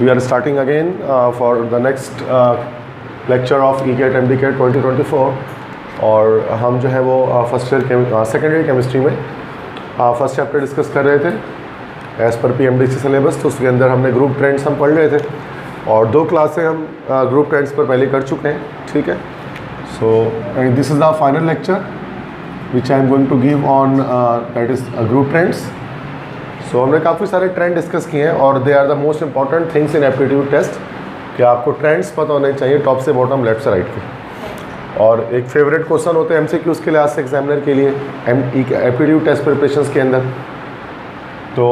We are starting again for the next lecture of ECAT MDCAT 2024 और हम जो है वो सेकेंड ईयर केमिस्ट्री में फर्स्ट चैप्टर डिस्कस कर रहे थे एज़ पर PMDC सिलेबस। तो उसके अंदर हमने ग्रुप ट्रेंड्स हम पढ़ रहे थे और 2 क्लासें हम ग्रुप ट्रेंड्स पर पहले कर चुके हैं, ठीक है। So this is the final lecture which I am going to give on that is group trends. So हमने काफ़ी सारे ट्रेंड डिस्कस किए हैं और they are the most important things in aptitude test कि आपको ट्रेंड्स पता होने चाहिए टॉप से बॉटम, लेफ्ट से राइट के। और एक फेवरेट क्वेश्चन होते हैं MCQs के लिए आज से एग्जामिनर के लिए एप्टीट्यूड टेस्ट प्रिपरेशंस के अंदर। तो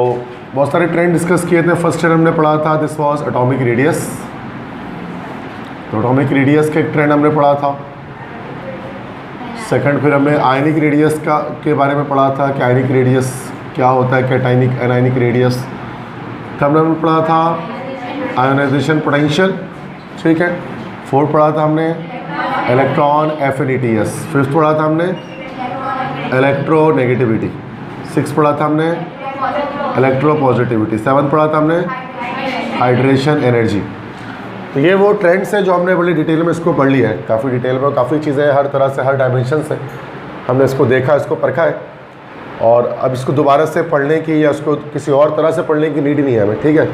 बहुत सारे ट्रेंड डिस्कस किए थे। फर्स्ट ट्रेंड हमने पढ़ा था, दिस वाज एटॉमिक रेडियस। तो एटॉमिक रेडियस का एक ट्रेंड हमने पढ़ा था। सेकंड फिर हमने आयनिक रेडियस के बारे में पढ़ा था कि आयनिक रेडियस क्या होता है, कैटाइनिक एनाइनिक रेडियस। थर्ड हमने पढ़ा था आयोनाइजेशन पोटेंशियल, ठीक है। फोर्थ पढ़ा था हमने इलेक्ट्रॉन एफिनिटीएस। फिफ्थ पढ़ा था हमने इलेक्ट्रोनेगेटिविटी। सिक्स पढ़ा था हमने इलेक्ट्रोपॉजिटिविटी। सेवन्थ पढ़ा था हमने हाइड्रेशन एनर्जी। तो ये वो ट्रेंड्स हैं जो हमने बड़ी डिटेल में इसको पढ़ लिया है, काफ़ी डिटेल में। काफ़ी चीज़ें हर तरह से, हर डायमेंशन से हमने इसको देखा, इसको परखा है। और अब इसको दोबारा से पढ़ने की या उसको किसी और तरह से पढ़ने की नीड ही नहीं है हमें, ठीक है।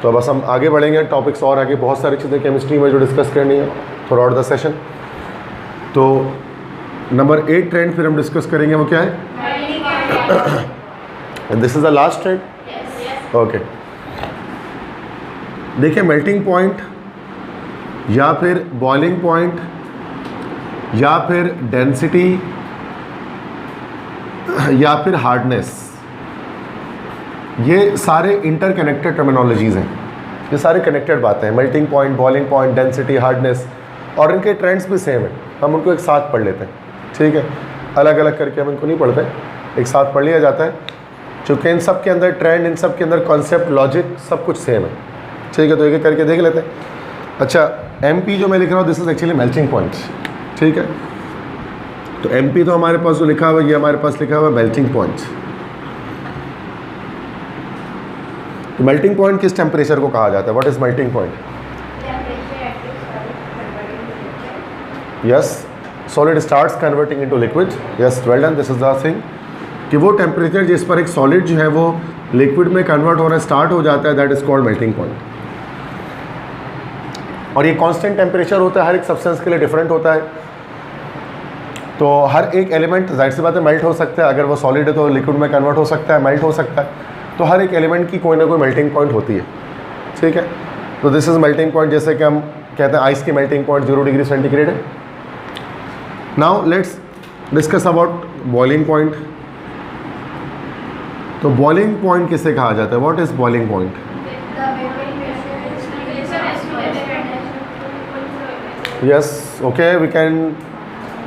तो बस हम आगे बढ़ेंगे, टॉपिक्स और आगे बहुत सारी चीज़ें केमिस्ट्री में जो डिस्कस करनी है थ्रू आउट द सेशन। तो नंबर 8 ट्रेंड फिर हम डिस्कस करेंगे, वो क्या है? This is the last trend, okay. देखिए, मेल्टिंग पॉइंट या फिर बॉइलिंग पॉइंट या फिर डेंसिटी या फिर हार्डनेस, ये सारे इंटरकनेक्टेड टर्मिनोलॉजीज़ हैं, ये सारे कनेक्टेड बातें हैं। Melting point, boiling point, density, hardness, और इनके ट्रेंड्स भी सेम हैं। हम उनको एक साथ पढ़ लेते हैं, ठीक है। अलग अलग करके हम इनको नहीं पढ़ते, एक साथ पढ़ लिया जाता है, चूँकि इन सब के अंदर ट्रेंड, इन सब के अंदर कॉन्सेप्ट, लॉजिक सब कुछ सेम है, ठीक है। तो एक एक करके देख लेते हैं। अच्छा, MP जो मैं लिख रहा हूँ, this is actually melting point, ठीक है। तो MP तो हमारे पास जो लिखा हुआ है, ये हमारे पास लिखा हुआ है मेल्टिंग पॉइंट। तो मेल्टिंग पॉइंट किस टेम्परेचर को कहा जाता है? What is melting point? Yes, solid starts converting into liquid. Yes, well done, this is the thing कि वो टेम्परेचर जिस पर एक सॉलिड जो है वो लिक्विड में कन्वर्ट होना स्टार्ट हो जाता है, that is called melting point. और ये कांस्टेंट टेम्परेचर होता है, हर एक सब्सटेंस के लिए डिफरेंट होता है। तो हर एक एलिमेंट जाहिर सी बात है मेल्ट हो सकता है, अगर वो सॉलिड है तो लिक्विड में कन्वर्ट हो सकता है, मेल्ट हो सकता है। तो हर एक एलिमेंट की कोई ना कोई मेल्टिंग पॉइंट होती है, ठीक है। तो दिस इज़ मेल्टिंग पॉइंट, जैसे कि हम कहते हैं आइस की मेल्टिंग पॉइंट 0 डिग्री सेंटीग्रेड है। Now let's discuss about boiling point. तो बॉइलिंग पॉइंट किसे कहा जाता है? What is boiling point? Yes, okay, we can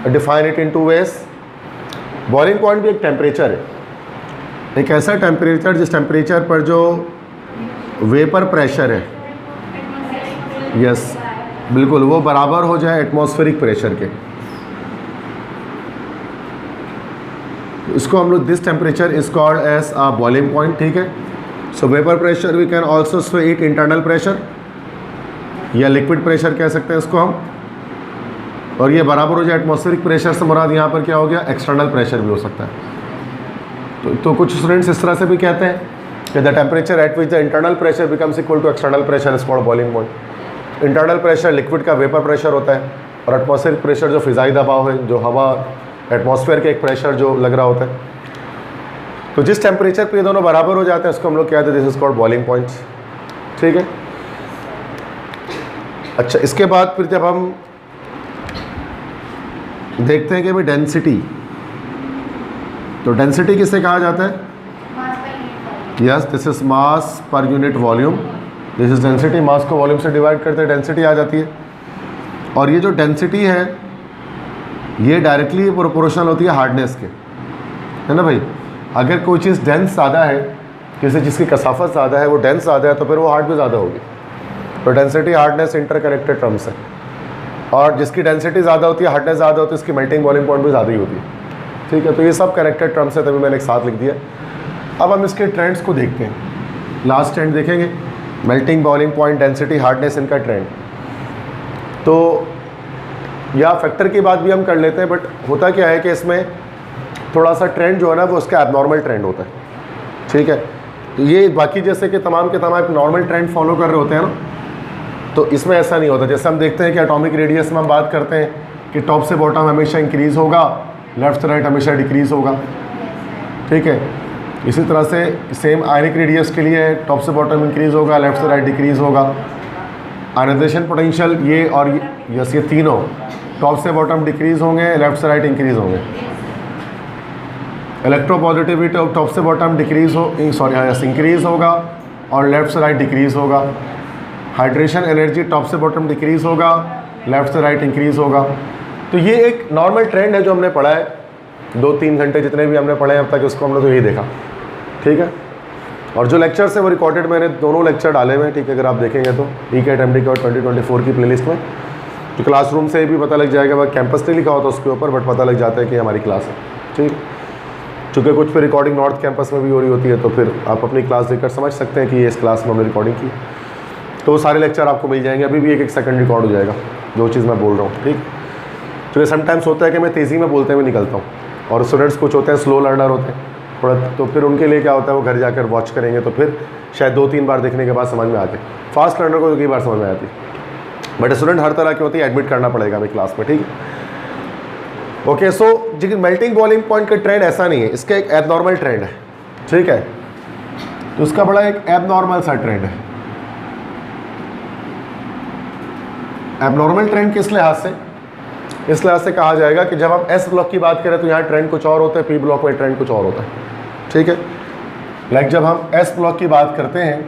define it in 2 ways. Boiling point भी एक टेम्परेचर है, एक ऐसा टेम्परेचर जिस टेम्परेचर पर जो वेपर प्रेशर है, यस बिल्कुल, वो बराबर हो जाए एटमॉस्फेरिक प्रेशर के। इसको हम लोग, this temperature is called as a boiling point, ठीक है। So vapour pressure we can also say it internal pressure या लिक्विड प्रेशर कह सकते हैं इसको हम। और ये बराबर हो जाए एटमॉस्फेरिक प्रेशर से मुराद यहाँ पर क्या हो गया? एक्सटर्नल प्रेशर भी हो सकता है। तो कुछ स्टूडेंट्स इस तरह से भी कहते हैं कि the temperature at which the internal pressure becomes equal to external pressure is called boiling point. Internal pressure liquid का वेपर प्रेशर होता है और एटमॉस्फेरिक प्रेशर जो फिजाई दबाव है, जो हवा एटमॉस्फेयर के एक प्रेशर जो लग रहा होता है। तो जिस टेम्परेचर पर ये दोनों बराबर हो जाते हैं उसको हम लोग कहते हैं this is called boiling point, ठीक है। अच्छा, इसके बाद फिर जब हम देखते हैं कि भाई डेंसिटी, तो डेंसिटी किसे कहा जाता है? यस, दिस इज मास पर unit volume. This is density, mass को वॉल्यूम से डिवाइड करते हैं, डेंसिटी आ जाती है। और ये जो डेंसिटी है ये डायरेक्टली प्रोपोर्शनल होती है हार्डनेस के, है ना भाई। अगर कोई चीज़ डेंस ज़्यादा है, किसी चीज़ की कसाफत ज़्यादा है, वो डेंस ज़्यादा है, तो फिर वो हार्ड भी ज़्यादा होगी। तो डेंसिटी, हार्डनेस इंटरकनेक्टेड टर्म्स है। और जिसकी डेंसिटी ज़्यादा होती है, हार्डनेस ज़्यादा होती है, उसकी मेल्टिंग बॉइलिंग पॉइंट भी ज़्यादा ही होती है, ठीक है। तो ये सब कनेक्टेड टर्म्स है, तभी मैंने एक साथ लिख दिया। अब हम इसके ट्रेंड्स को देखते हैं। लास्ट ट्रेंड देखेंगे melting boiling point, density, hardness, इनका ट्रेंड। तो या फैक्टर की बात भी हम कर लेते हैं, बट होता क्या है कि इसमें थोड़ा सा ट्रेंड जो है ना वो उसका एबनॉर्मल ट्रेंड होता है, ठीक है। तो ये बाकी जैसे कि तमाम के तमाम एक नॉर्मल ट्रेंड फॉलो कर रहे होते हैं ना, तो इसमें ऐसा नहीं होता। जैसे हम देखते हैं कि एटॉमिक रेडियस में हम बात करते हैं कि टॉप से बॉटम हमेशा इंक्रीज़ होगा, लेफ्ट से राइट हमेशा डिक्रीज़ होगा, ठीक है। इसी तरह से सेम आयनिक रेडियस के लिए टॉप से बॉटम इंक्रीज़ होगा, लेफ्ट से राइट डिक्रीज़ होगा। आयनाइजेशन पोटेंशियल ये और ये तीनों टॉप से बॉटम डिक्रीज़ होंगे, लेफ्ट से राइट इंक्रीज़ होंगे। इलेक्ट्रोपॉजिटिविटी टॉप से बॉटम डिक्रीज़ इंक्रीज़ होगा और लेफ्ट से राइट डिक्रीज़ होगा। हाइड्रेशन एनर्जी टॉप से बॉटम डिक्रीज़ होगा, लेफ्ट से राइट इंक्रीज़ होगा। तो ये एक नॉर्मल ट्रेंड है जो हमने पढ़ा है 2-3 घंटे जितने भी हमने पढ़े हैं अब तक, इसको हमने तो यही देखा, ठीक है। और जो लेक्चर्स है वो रिकॉर्डेड मैंने दोनों लेक्चर डाले हुए हैं, ठीक है। अगर आप देखेंगे तो ECAT MDCAT 2024 की प्लेलिस्ट में, तो क्लासरूम से भी पता लग जाएगा। वह कैंपस नहीं लिखा होता उसके ऊपर, बट पता लग जाता है कि हमारी क्लास है, ठीक। चूँकि कुछ फिर रिकॉर्डिंग नॉर्थ कैंपस में भी हो रही होती है, तो फिर आप अपनी क्लास देखकर समझ सकते हैं कि ये इस क्लास में हमने रिकॉर्डिंग की। तो वो सारे लेक्चर आपको मिल जाएंगे, अभी भी 1-1 सेकंड रिकॉर्ड हो जाएगा जो चीज़ मैं बोल रहा हूँ, ठीक। क्योंकि समटाइम्स होता है कि मैं तेज़ी में बोलते हुए निकलता हूँ और स्टूडेंट्स कुछ होते हैं स्लो लर्नर होते हैं थोड़ा, तो फिर उनके लिए क्या होता है वो घर जाकर वॉच करेंगे तो फिर शायद 2-3 बार देखने के बाद समझ में आते। फास्ट लर्नर को तो कई बार समझ में आती, बट स्टूडेंट हर तरह के होते हैं, एडमिट करना पड़ेगा हमें क्लास में, ठीक है। ओके, सो जी मेल्टिंग बॉइलिंग पॉइंट का ट्रेंड ऐसा नहीं है, इसका एक एबनॉर्मल ट्रेंड है, ठीक है। तो इसका बड़ा एक एबनॉर्मल सा ट्रेंड है। एबनॉर्मल ट्रेंड किस लिहाज से? इस लिहाज से कहा जाएगा कि जब हम एस ब्लॉक की बात करें तो यहाँ ट्रेंड कुछ और होता है, पी ब्लॉक में ट्रेंड कुछ और होता है, ठीक है। लाइक जब हम एस ब्लॉक की बात करते हैं,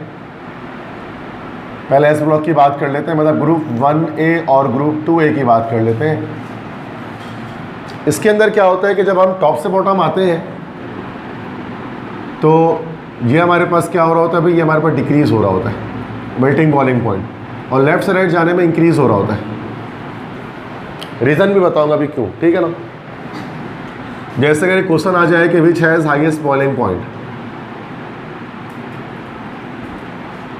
पहले एस ब्लॉक की बात कर लेते हैं, मतलब ग्रुप 1A और ग्रुप 2A की बात कर लेते हैं। इसके अंदर क्या होता है कि जब हम टॉप से बॉटम आते हैं तो ये हमारे पास क्या हो रहा होता है भाई, ये हमारे पास डिक्रीज़ हो रहा होता है मेल्टिंग बॉइलिंग पॉइंट, और लेफ्ट से राइट जाने में इंक्रीज़ हो रहा होता है। रीज़न भी बताऊंगा अभी क्यों, ठीक है ना। जैसे अगर क्वेश्चन आ जाए कि which has highest boiling point,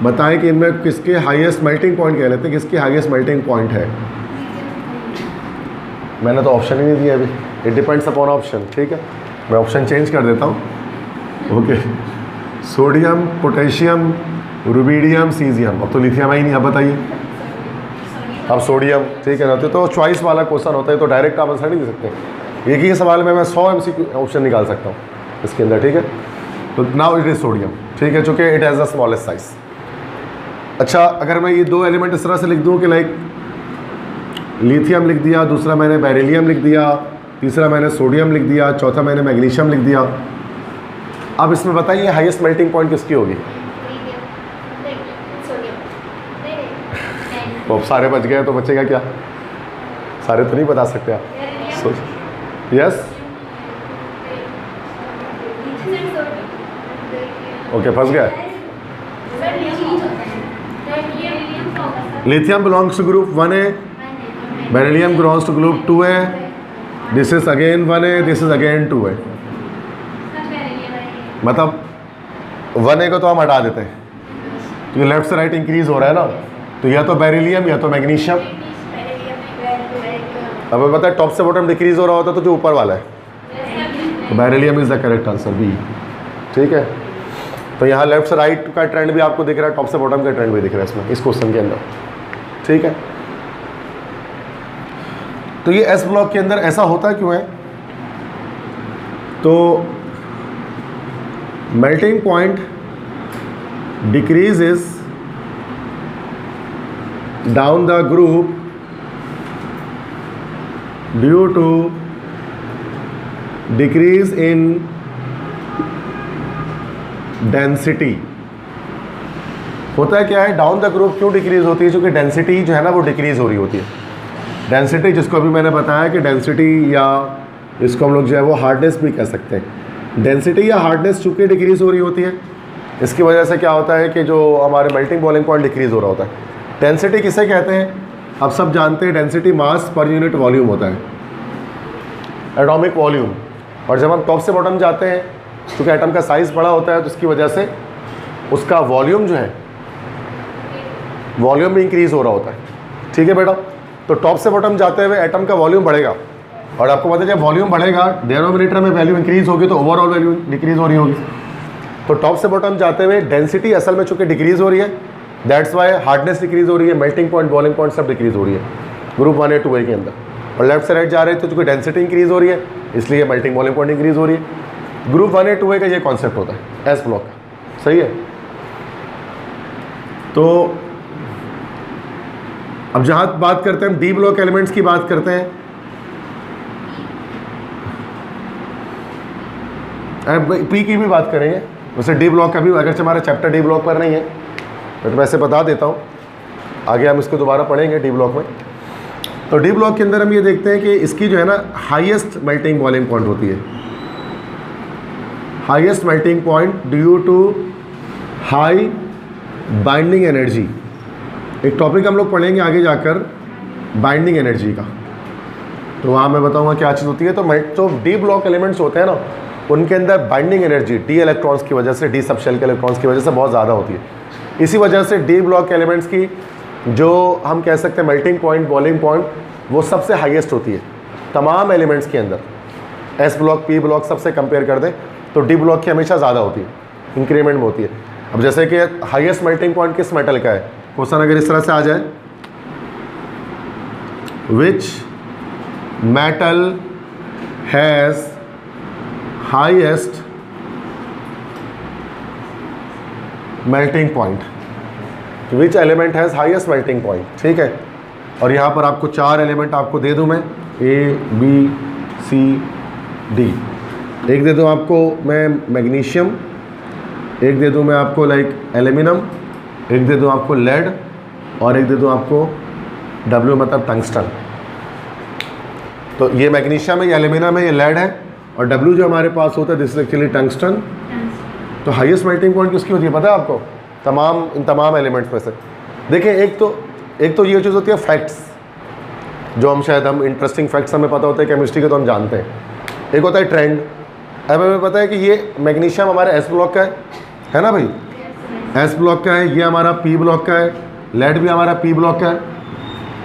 बताएं कि इनमें किसके हाईएस्ट मेल्टिंग पॉइंट कह लेते हैं, किसकी हाईएस्ट मेल्टिंग पॉइंट है। मैंने तो ऑप्शन ही नहीं दिया अभी, इट डिपेंड्स अपॉन ऑप्शन, ठीक है। मैं ऑप्शन चेंज कर देता हूँ, okay. Sodium, potassium, rubidium, caesium. अब तो लिथियम ही नहीं, अब बताइए। अब सोडियम, ठीक है ना। तो चॉइस वाला क्वेश्चन होता है, तो डायरेक्ट आप आंसर नहीं दे सकते। एक ही सवाल में मैं 100 MCQ ऑप्शन निकाल सकता हूँ इसके अंदर, ठीक है। तो नाउ इट इज़ सोडियम, ठीक है, चूँकि it has the smallest size. अच्छा, अगर मैं ये 2 एलिमेंट इस तरह से लिख दूँ कि लाइक लिथियम लिख दिया, दूसरा मैंने बेरिलियम लिख दिया, तीसरा मैंने सोडियम लिख दिया, चौथा मैंने मैग्नीशियम लिख दिया। अब इसमें बताइए हाईएस्ट मेल्टिंग पॉइंट किसकी होगी? तो सारे बच गए तो बचेगा क्या? सारे तो नहीं बता सकते आप, यस। ओके, फंस गया। Lithium belongs to group 1A, beryllium belongs to group 2A, this is again 1A, this is again 2A। मतलब 1A को तो हम हटा देते हैं क्योंकि लेफ्ट से राइट इंक्रीज हो रहा है ना, तो या तो बेरिलियम या तो मैग्नीशियम। अब पता है टॉप से बॉटम डिक्रीज हो रहा होता तो जो ऊपर वाला है, तो beryllium is the correct answer, B, ठीक है। तो यहाँ लेफ्ट से राइट का ट्रेंड भी आपको दिख रहा है, टॉप से बॉटम का ट्रेंड भी दिख रहा है इसमें, इस क्वेश्चन के अंदर, ठीक है। तो ये एस ब्लॉक के अंदर ऐसा होता क्यों है? तो melting point decreases down the group due to decrease in density। होता है क्या है, डाउन द ग्रुप क्यों डिक्रीज होती है? क्योंकि डेंसिटी जो है ना वो डिक्रीज हो रही होती है। डेंसिटी जिसको अभी मैंने बताया कि डेंसिटी या इसको हम लोग जो है वो हार्डनेस भी कह सकते हैं। डेंसिटी या हार्डनेस चूँकि डिक्रीज हो रही होती है, इसकी वजह से क्या होता है कि जो हमारे मेल्टिंग बॉइलिंग पॉइंट डिक्रीज हो रहा होता है। डेंसिटी किसे कहते हैं? अब सब जानते हैं, डेंसिटी मास पर यूनिट वॉल्यूम होता है, एटॉमिक वॉल्यूम। और जब हम टॉप से बॉटम जाते हैं, क्योंकि एटम का साइज़ बड़ा होता है तो उसकी वजह से उसका वॉल्यूम जो है वॉल्यूम भी इंक्रीज हो रहा होता है, ठीक है बेटा। तो टॉप से बॉटम जाते हुए एटम का वॉल्यूम बढ़ेगा, और आपको पता है जब वॉल्यूम बढ़ेगा डिनोमिनेटर में वैल्यू इंक्रीज होगी तो ओवरऑल वैल्यू डिक्रीज हो रही होगी। तो टॉप से बॉटम जाते हुए डेंसिटी असल में चूंकि डिक्रीज हो रही है, दैट्स वाई हार्डनेस डिक्रीज हो रही है, मेल्टिंग पॉइंट, बॉइलिंग पॉइंट सब डिक्रीज हो रही है ग्रुप 1 या 2A के अंदर। और लेफ्ट से राइट जा रहे हैं तो चूंकि डेंसिटी इंक्रीज हो रही है इसलिए मेल्टिंग बॉइलिंग पॉइंट इंक्रीज हो रही है। ग्रुप 1 या 2A का ये कॉन्सेप्ट होता है एस ब्लॉक का, सही है। तो अब जहाँ बात करते हैं हम डी ब्लॉक एलिमेंट्स की बात करते हैं, पी की भी बात करेंगे वैसे डी ब्लॉक का भी, अगरचे हमारा चैप्टर डी ब्लॉक पर नहीं है बट वैसे बता देता हूँ, आगे हम इसको दोबारा पढ़ेंगे डी ब्लॉक में। तो डी ब्लॉक के अंदर हम ये देखते हैं कि इसकी जो है ना हाईएस्ट मेल्टिंग बॉइलिंग पॉइंट होती है, highest melting point due to high binding energy. एक टॉपिक हम लोग पढ़ेंगे आगे जाकर बाइंडिंग एनर्जी का, तो वहाँ मैं बताऊँगा क्या चीज़ होती है। तो जो डी ब्लॉक एलिमेंट्स होते हैं ना उनके अंदर बाइंडिंग एनर्जी डी इलेक्ट्रॉन्स की वजह से, डी सब शेल के इलेक्ट्रॉन्स की वजह से बहुत ज़्यादा होती है। इसी वजह से डी ब्लॉक एलिमेंट्स की जो हम कह सकते हैं मेल्टिंग पॉइंट, बॉइलिंग पॉइंट वो सबसे हाईएस्ट होती है तमाम एलिमेंट्स के अंदर। एस ब्लॉक, पी ब्लॉक सबसे कंपेयर कर दें तो डी ब्लॉक की हमेशा ज़्यादा होती है, इंक्रीमेंट में होती है। अब जैसे कि हाईएस्ट मेल्टिंग पॉइंट किस मेटल का है, क्वेश्चन अगर इस तरह से आ जाए, which metal has highest melting point, which element has highest melting point, ठीक है। और यहाँ पर आपको 4 एलिमेंट आपको दे दूँ मैं, A B C D। एक दे दूँ आपको मैं मैग्नीशियम, एक दे दूँ मैं आपको लाइक एल्यूमिनियम, एक दे दूँ आपको लेड, और एक दे दूँ आपको W मतलब टंगस्टन। तो ये मैग्नीशियम है, ये एल्यूमिनियम है, ये लेड है, और W जो हमारे पास होता है दिस इज एक्चुअली टंगस्टन। तो हाईएस्ट मेल्टिंग पॉइंट किसकी होती है पता है आपको, इन तमाम एलिमेंट्स में से। देखिए एक तो ये चीज़ होती है फैक्ट्स, जो हम इंटरेस्टिंग फैक्ट्स हमें पता होता है केमिस्ट्री के तो हम जानते हैं। एक होता है ट्रेंड। अब हमें पता है कि ये मैग्नीशियम हमारे एस ब्लॉक का है ना भाई, एस ब्लॉक का है, ये हमारा पी ब्लॉक का है, लेड भी हमारा पी ब्लॉक का है,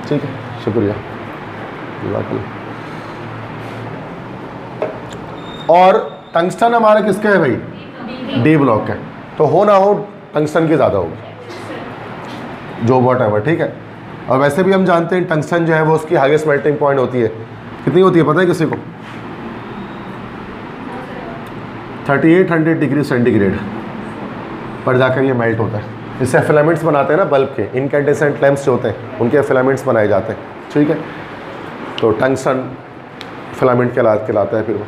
ठीक है, शुक्रिया। और टंगस्टन हमारा किसका है भाई, डी ब्लॉक का है। तो हो ना हो टंगस्टन की ज़्यादा होगी, जो वॉट एवर, ठीक है। और वैसे भी हम जानते हैं टंगस्टन जो है वो उसकी हाईएस्ट मेल्टिंग पॉइंट होती है, कितनी होती है पता है किसी को, 3800 डिग्री सेंटीग्रेड पर जाकर ये मेल्ट होता है। इससे फिलामेंट्स बनाते हैं ना बल्ब के, इनकैंडेसेंट लैंप्स जो होते हैं उनके फिलामेंट्स बनाए जाते हैं, ठीक है। तो टंगस्टन फिलामेंट कहलाता है फिर वो।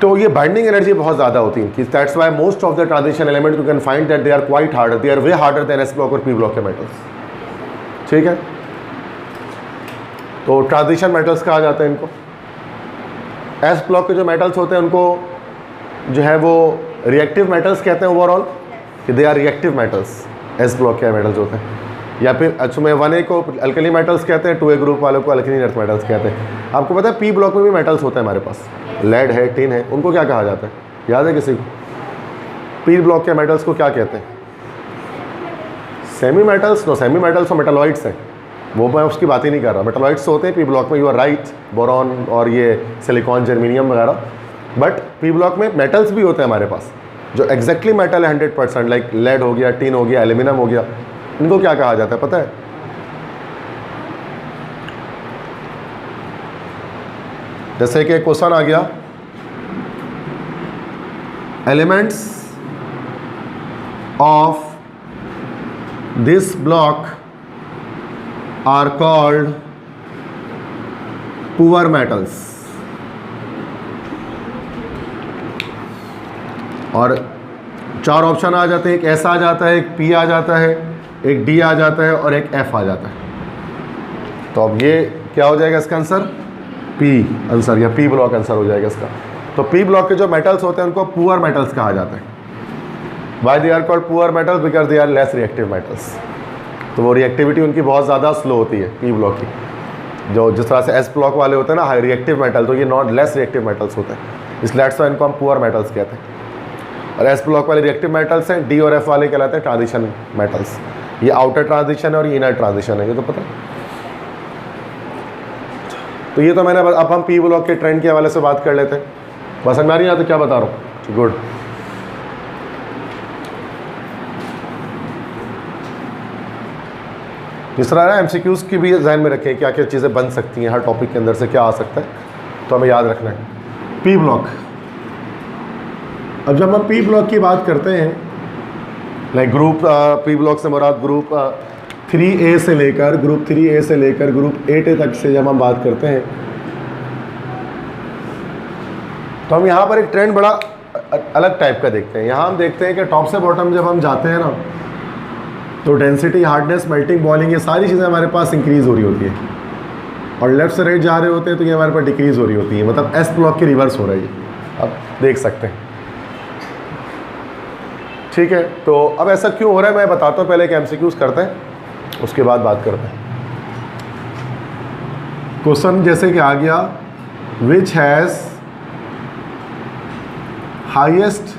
तो ये बाइंडिंग एनर्जी बहुत ज़्यादा होती है, that's why most of the transition element you can find that they are quite harder, they are way harder than S block और पी ब्लॉक के मेटल्स, ठीक है। तो ट्रांजिशन मेटल्स कहा जाता है इनको। एस ब्लॉक के जो मेटल्स होते हैं उनको जो है वो रिएक्टिव मेटल्स कहते हैं ओवरऑल, कि they are reactive metals S block के मेटल्स होते हैं। या फिर अच्छा में 1A को अल्कली मेटल्स कहते हैं, 2A ग्रुप वालों को अल्कली अर्थ मेटल्स कहते हैं। आपको पता है पी ब्लॉक में भी मेटल्स होते हैं हमारे पास, लेड है, टिन है, उनको क्या कहा जाता है याद है किसी को, पी ब्लॉक के मेटल्स को क्या कहते हैं, semi metals. No, semi metals और मेटलॉइड्स हैं, वो मैं उसकी बात ही नहीं कर रहा। मेटलॉइड्स होते हैं पी ब्लॉक में, यू आर राइट, बोरॉन और ये सिलिकॉन, जर्मीनियम वगैरह। बट पी ब्लॉक में मेटल्स भी होते हैं हमारे पास जो एग्जैक्टली मेटल है 100%, लाइक लेड हो गया, टिन हो गया, एल्यूमिनियम हो गया। इनको क्या कहा जाता है पता है, जैसे कि क्वेश्चन आ गया, elements of this block are called poor metals. और 4 ऑप्शन आ जाते हैं, एक एस आ जाता है, एक पी आ जाता है, एक डी आ जाता है और एक एफ आ जाता है। तो अब ये क्या हो जाएगा इसका आंसर, पी आंसर, या पी ब्लॉक आंसर हो जाएगा इसका। तो पी ब्लॉक के जो मेटल्स होते हैं उनको पुअर मेटल्स कहा जाता है। Why they are called poor metals, because they are less reactive metals. तो वो रिएक्टिविटी उनकी बहुत ज़्यादा स्लो होती है पी ब्लॉक की, जो जिस तरह से एस ब्लॉक वाले होते हैं ना हाई रिएक्टिव मेटल, तो ये नॉट लेस रिएक्टिव मेटल्स होते हैं, इसलिए दैट्स व्हाई इनको हम पुअर मेटल्स कहते हैं। और एस ब्लॉक वाले रिएक्टिव मेटल्स हैं, डी और एफ वाले कहलाते हैं ट्रांजिशन मेटल्स। ये आउटर ट्रांजिशन है और ये इनर ट्रांजिशन है, ये तो पता है। तो ये तो मैंने, अब हम पी ब्लॉक के ट्रेंड के हवाले से बात कर लेते हैं। बस समझ आ रही है तो क्या बता रहा हूँ, गुड। इस तरह एमसीक्यूज़ की भी ध्यान में रखें, क्या क्या चीज़ें बन सकती हैं, हर टॉपिक के अंदर से क्या आ सकता है, तो हमें याद रखना है। पी ब्लॉक, अब जब हम पी ब्लॉक की बात करते हैं, लाइक ग्रुप पी ब्लॉक से मुराद ग्रुप 3A से लेकर ग्रुप 3A से लेकर ग्रुप 8A तक से जब हम बात करते हैं, तो हम यहाँ पर एक ट्रेंड बड़ा अलग टाइप का देखते हैं। यहाँ हम देखते हैं कि टॉप से बॉटम जब हम जाते हैं ना, तो डेंसिटी, हार्डनेस, मेल्टिंग, बॉइलिंग, ये सारी चीज़ें हमारे पास इंक्रीज़ हो रही होती है, और लेफ्ट से राइट जा रहे होते हैं तो ये हमारे पास डिक्रीज़ हो रही होती है, मतलब एस ब्लॉक की रिवर्स हो रही है, अब देख सकते हैं। ठीक है, तो अब ऐसा क्यों हो रहा है मैं बताता हूँ, पहले एक एमसीक्यूज़ करते हैं, उसके बाद बात करते हैं। क्वेश्चन जैसे कि आ गया, which has highest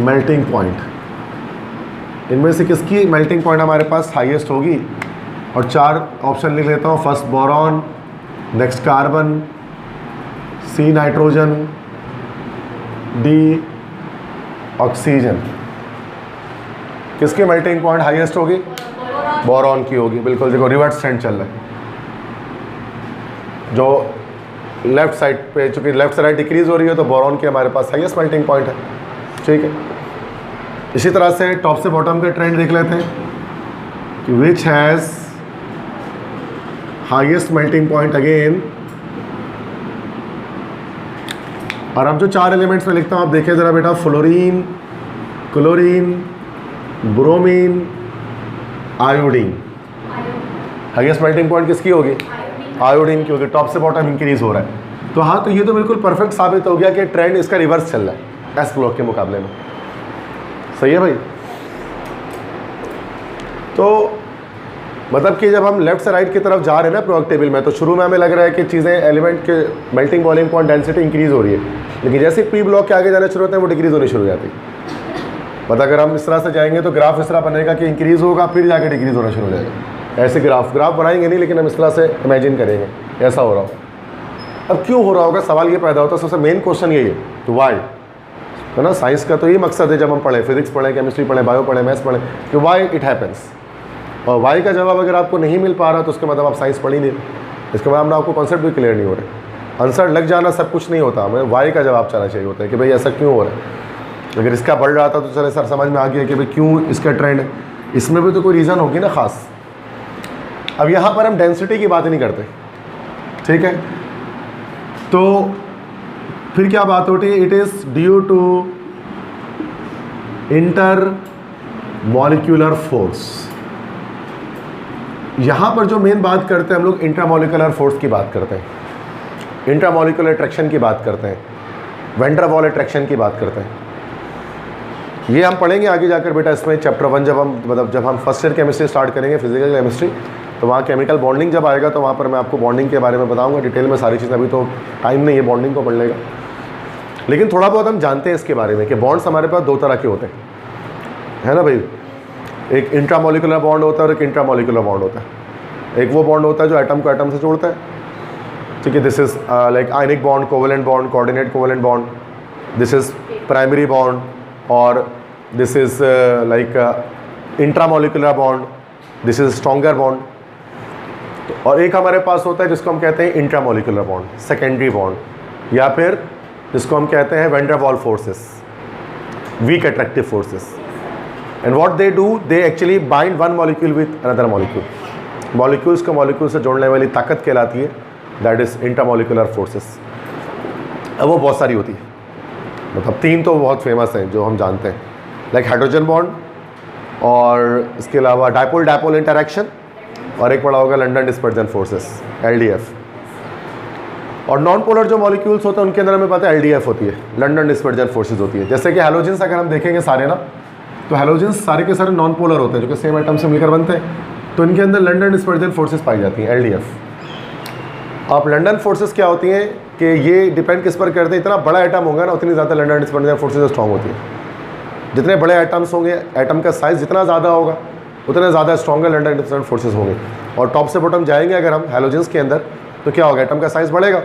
melting point, इनमें से किसकी मेल्टिंग पॉइंट हमारे पास हाईएस्ट होगी, और 4 ऑप्शन लिख लेता हूँ। First boron, next carbon, C nitrogen, D oxygen. किसकी मेल्टिंग पॉइंट हाईएस्ट होगी? बोरॉन की होगी, बिल्कुल। देखो रिवर्स ट्रेंड चल रहा है, जो लेफ्ट साइड पे, चूंकि लेफ्ट से राइट डिक्रीज हो रही है, तो बोरॉन की हमारे पास हाईएस्ट मेल्टिंग पॉइंट है। ठीक है, इसी तरह से टॉप से बॉटम के ट्रेंड देख लेते हैं कि which has highest melting point again, और अब जो 4 एलिमेंट्स में लिखता हूँ आप देखिए ज़रा बेटा, fluorine, chlorine, bromine, iodine. Highest melting point किसकी होगी? आयोडीन की होगी। टॉप से बॉटम इंक्रीज हो रहा है, तो हाँ, तो ये तो बिल्कुल परफेक्ट साबित हो गया कि ट्रेंड इसका रिवर्स चल रहा है एस ब्लॉक के मुकाबले में। सही है भाई। तो मतलब कि जब हम लेफ्ट से राइट की तरफ जा रहे हैं ना प्रोडक्ट टेबल में, तो शुरू में हमें लग रहा है कि चीज़ें एलिमेंट के melting boiling point density increase हो रही है, लेकिन जैसे पी ब्लॉक के आगे जाने शुरू होते हैं वो डिक्रीज होनी शुरू हो जाती है। मतलब अगर हम इस तरह से जाएंगे तो ग्राफ इस तरह बनेगा कि इंक्रीज होगा, फिर जाके डिक्रीज होना शुरू हो जाएगा। ऐसे ग्राफ बनाएंगे नहीं, लेकिन हम इस तरह से इमेजिन करेंगे ऐसा हो रहा हो। अब क्यों हो रहा होगा, सवाल ये पैदा होता है। सबसे मेन क्वेश्चन यही है, तो वाई है ना। साइंस का तो यही मकसद है, जब हम पढ़ें, फिजिक्स पढ़ें, केमिस्ट्री पढ़ें, बायो पढ़ें, मैथ्स पढ़ें, कि वाई इट हैपन्स। और वाई का जवाब अगर आपको नहीं मिल पा रहा तो उसका मतलब आप साइंस पढ़ ही नहीं, इसके बाद आपको कॉन्सेप्ट भी क्लियर नहीं हो रहे। आंसर लग जाना सब कुछ नहीं होता, हमें वाई का जवाब चाहना चाहिए होता है कि भाई ऐसा क्यों हो रहा है। अगर इसका बढ़ रहा था तो चले सर समझ में आ गया कि भाई क्यों इसका ट्रेंड है, इसमें भी तो कोई रीज़न होगी ना ख़ास। अब यहाँ पर हम डेंसिटी की बात नहीं करते, ठीक है। तो फिर क्या बात होती है, it is due to inter molecular force. यहाँ पर जो मेन बात करते हैं हम लोग इंट्रामॉलिक्यूलर फोर्स की बात करते हैं, इंट्रामॉलिक्यूलर अट्रैक्शन की बात करते हैं, वैन डर वाल अट्रैक्शन की बात करते हैं। ये हम पढ़ेंगे आगे जाकर बेटा, इसमें चैप्टर 1 जब हम फर्स्ट ईयर केमिस्ट्री स्टार्ट करेंगे, फिजिकल केमिस्ट्री, तो वहाँ केमिकल बॉन्डिंग जब आएगा तो वहाँ पर मैं आपको बॉन्डिंग के बारे में बताऊँगा डिटेल में सारी चीज़ें। अभी तो टाइम नहीं है बॉन्डिंग को पढ़ने का, लेकिन थोड़ा बहुत हम जानते हैं इसके बारे में कि बॉन्ड्स हमारे पास 2 तरह के होते हैं, है ना भाई। एक इंट्रामॉलिक्यूलर बॉन्ड होता है और एक इंट्रामॉलिक्यूलर बॉन्ड होता है। एक वो बॉन्ड होता है जो एटम को एटम से जोड़ता है, ठीक है। This is like ionic bond, covalent bond, coordinate covalent bond, this is primary bond, और this is like intramolecular bond, this is stronger bond. और एक हमारे पास होता है जिसको हम कहते हैं इंट्रामॉलिक्यूलर बॉन्ड, सेकेंडरी बॉन्ड, या फिर जिसको हम कहते हैं van der Waals forces, weak attractive forces. And what they do, they actually bind one molecule with another molecule. Molecules को मॉलिक्यूल से जोड़ने वाली ताकत कहलाती है, दैट इज़ इंट्रामॉलिक्यूलर फोर्सेस। अब वो बहुत सारी होती है, मतलब 3 तो बहुत फेमस हैं जो हम जानते हैं, लाइक हाइड्रोजन बॉन्ड, और इसके अलावा डायपोल डायपोल इंटरैक्शन, और एक पड़ा होगा लंडन डिस्पर्जन फोर्सेस, LDF। और नॉन पोलर जो मॉलिक्यूल्स होते हैं उनके अंदर हमें पता है LDF होती है, लंडन डिस्पर्जन फोर्सेस होती है। जैसे कि हैलोजेंस अगर हम देखेंगे सारे ना, तो हैलोजेंस सारे के सारे नॉन पोलर होते हैं जो कि सेम एटम से मिलकर बनते हैं, तो इनके अंदर लंडन डिस्पर्जन फोर्सेस पाई जाती हैं, LDF। अब लंडन फोर्सेस क्या होती हैं कि ये डिपेंड किस पर करते हैं, इतना बड़ा एटम होगा ना उतनी ज़्यादा लंडन डिस्पर्जन फोर्सेस स्ट्रॉन्ग होती है। जितने बड़े एटम्स होंगे, एटम का साइज़ जितना ज़्यादा होगा, उतने ज़्यादा स्ट्रॉन्गर लंडन इंटरफेरेंस फोर्सेस होंगे। और टॉप से बॉटम जाएंगे अगर हम हैलोजेंस के अंदर, तो क्या होगा, एटम का साइज़ बढ़ेगा,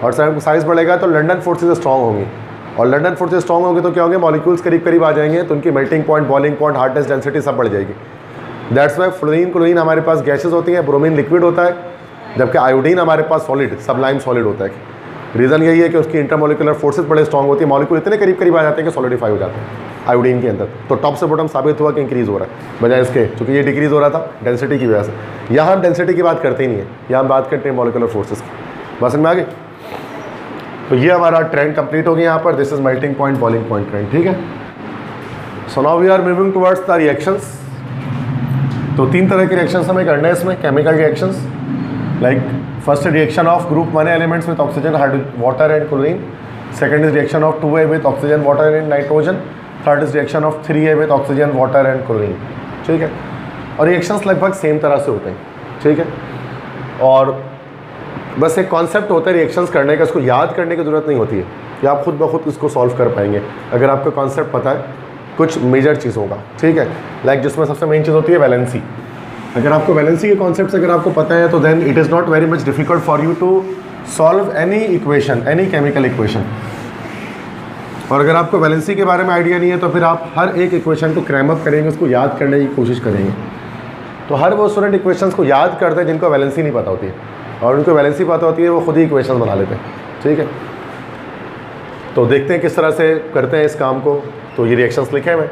और साइज़ बढ़ेगा तो लंडन फोर्सेज स्ट्रॉन्ग होंगी, और लंडन फोर्सेज स्ट्रॉन्ग होंगे तो क्या होंगे, मॉलिक्यूल्स करीब करीब आ जाएंगे, तो उनकी melting point, boiling point, hardness, density सब बढ़ जाएगी। दैट्स वाई फ्लोरीन क्लोरीन हमारे पास गैसेज होती हैं, ब्रोमीन लिक्विड होता है, जबकि आयोडीन हमारे पास सॉलिड, सबलाइम सॉलिड होता है। रीज़न यही है कि उसकी इंटरमोलिकुलर फोर्सेज बड़े स्ट्रॉन्ग होती है, मॉलिक्यूल इतने करीब करीब आ जाते हैं कि सॉलिडिफाई हो जाते हैं आयोडीन के अंदर। तो टॉप से बॉटम साबित हुआ कि इंक्रीज़ हो रहा है, बजाय इसके क्योंकि ये डिक्रीज़ हो रहा था डेंसिटी की वजह से। यहाँ हम डेंसिटी की बात करते ही नहीं है, यहाँ हम बात करते हैं मॉलिक्यूलर फोर्सेज की। बस में आ गई। तो ये हमारा ट्रेंड कंप्लीट हो गया यहाँ पर, this is melting point, boiling point trend, ठीक है। So now we are moving towards the reactions. तो 3 तरह के रिएक्शंस हमें करने हैं इसमें, chemical reactions, like first reaction of group 1 elements with oxygen, water and chlorine. Second is reaction of 2A with oxygen, water and nitrogen. Third is reaction of 3A with oxygen, water and chlorine, ठीक है। और reactions लगभग same तरह से होते हैं, ठीक है। और बस एक कॉन्सेप्ट होता है रिएक्शंस करने का, इसको याद करने की ज़रूरत नहीं होती है, कि आप खुद ब खुद इसको सॉल्व कर पाएंगे अगर आपको कॉन्सेप्ट पता है कुछ मेजर चीज़ों का, ठीक है। लाइक जिसमें सबसे मेन चीज़ होती है वैलेंसी। अगर आपको वैलेंसी के कॉन्सेप्ट अगर आपको पता है तो then it is not very much difficult for you to solve any equation, any chemical equation. और अगर आपको वैलेंसी के बारे में आइडिया नहीं है तो फिर आप हर एक इक्वेशन को क्रैम अप करेंगे, उसको याद करने की कोशिश करेंगे। तो हर वो स्टूडेंट इक्वेशंस को याद करते हैं जिनको वैलेंसी नहीं पता होती है, और उनको वैलेंसी पता होती है वो खुद ही इक्वेशन बना लेते हैं, ठीक है। तो देखते हैं किस तरह से करते हैं इस काम को। तो ये रिएक्शंस लिखे हुए।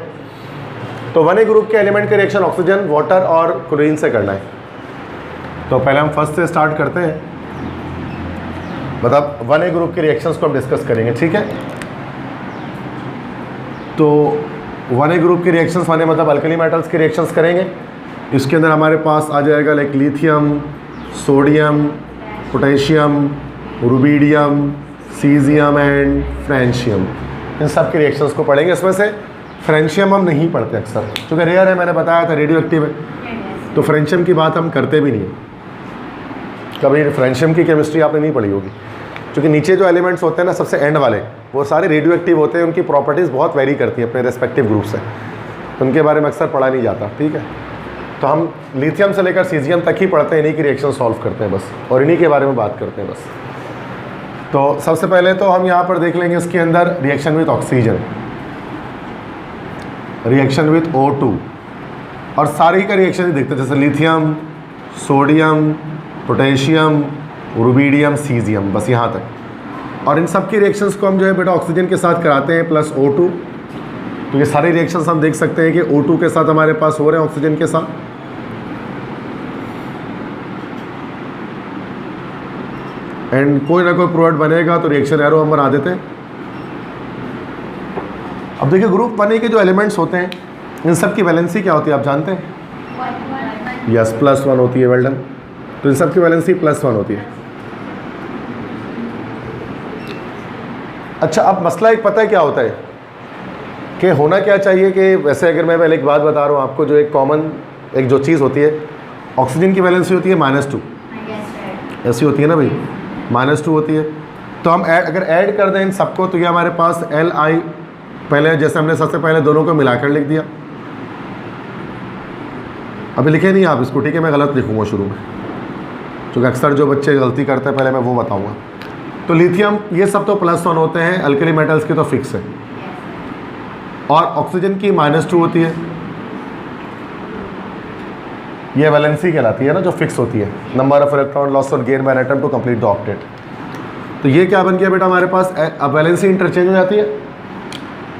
तो 1A ग्रुप के एलिमेंट के रिएक्शन ऑक्सीजन, वाटर और क्लोरीन से करना है। तो पहले हम फर्स्ट से स्टार्ट करते हैं, मतलब 1A ग्रुप के रिएक्शंस को हम डिस्कस करेंगे, ठीक है। तो 1A ग्रुप के रिएक्शंस माने मतलब अल्कली मेटल्स के रिएक्शंस करेंगे। इसके अंदर हमारे पास आ जाएगा like lithium, sodium, potassium, rubidium, caesium and francium. इन सब के रिएक्शंस को पढ़ेंगे। इसमें से फ्रेंशियम हम नहीं पढ़ते अक्सर, क्योंकि रेयर है, मैंने बताया था रेडियो एक्टिव है, तो फ्रेंशियम की बात हम करते भी नहीं है। कभी फ्रेंशियम की केमिस्ट्री आपने नहीं पढ़ी होगी, क्योंकि नीचे जो एलिमेंट्स होते हैं ना सबसे एंड वाले, वो सारे रेडियो एक्टिव होते हैं, उनकी प्रॉपर्टीज़ बहुत वेरी करती हैं अपने रेस्पेक्टिव ग्रुप से, तो उनके बारे में अक्सर पढ़ा नहीं जाता, ठीक है। तो हम लिथियम से लेकर सीजियम तक ही पढ़ते हैं, इन्हीं की रिएक्शन सॉल्व करते हैं बस, और इन्हीं के बारे में बात करते हैं बस। तो सबसे पहले तो हम यहाँ पर देख लेंगे इसके अंदर reaction with oxygen, reaction with O2, और सारी का रिएक्शन ही देखते हैं, जैसे lithium, sodium, potassium, rubidium, caesium, बस यहाँ तक। और इन सब की रिएक्शंस को हम जो है बेटा ऑक्सीजन के साथ कराते हैं प्लस O2। तो ये सारे रिएक्शंस हम देख सकते हैं कि O2 के साथ हमारे पास हो रहे हैं ऑक्सीजन के साथ। एंड कोई ना कोई प्रोडक्ट बनेगा तो रिएक्शन एरो हम बना देते हैं। अब देखिए ग्रुप 1A के जो एलिमेंट्स होते हैं इन सब की वैलेंसी क्या होती है आप जानते हैं? यस, +1 होती है, वेल डन। तो इन सब की वैलेंसी +1 होती है। अच्छा, अब मसला एक पता है क्या होता है कि होना क्या चाहिए कि वैसे अगर मैं पहले एक बात बता रहा हूँ आपको, जो एक कॉमन एक जो चीज़ होती है, ऑक्सीजन की वैलेंसी होती है -2, ऐसी होती है ना भाई, -2 होती है। तो हम अगर ऐड कर दें इन सबको तो ये हमारे पास Li, पहले जैसे हमने सबसे पहले दोनों को मिलाकर लिख दिया, अभी लिखे नहीं आप इसको, ठीक है, मैं गलत लिखूँगा शुरू में, क्योंकि अक्सर जो बच्चे गलती करते हैं पहले मैं वो बताऊँगा। तो लिथियम ये सब तो +1 होते हैं, अल्कली मेटल्स की तो फिक्स है, और ऑक्सीजन की -2 होती है, ये वैलेंसी कहलाती है ना, जो फिक्स होती है, नंबर ऑफ इलेक्ट्रॉन लॉस और gain by an atom to complete the octet. तो ये क्या बन गया बेटा हमारे पास, अब वैलेंसी इंटरचेंज हो जाती है,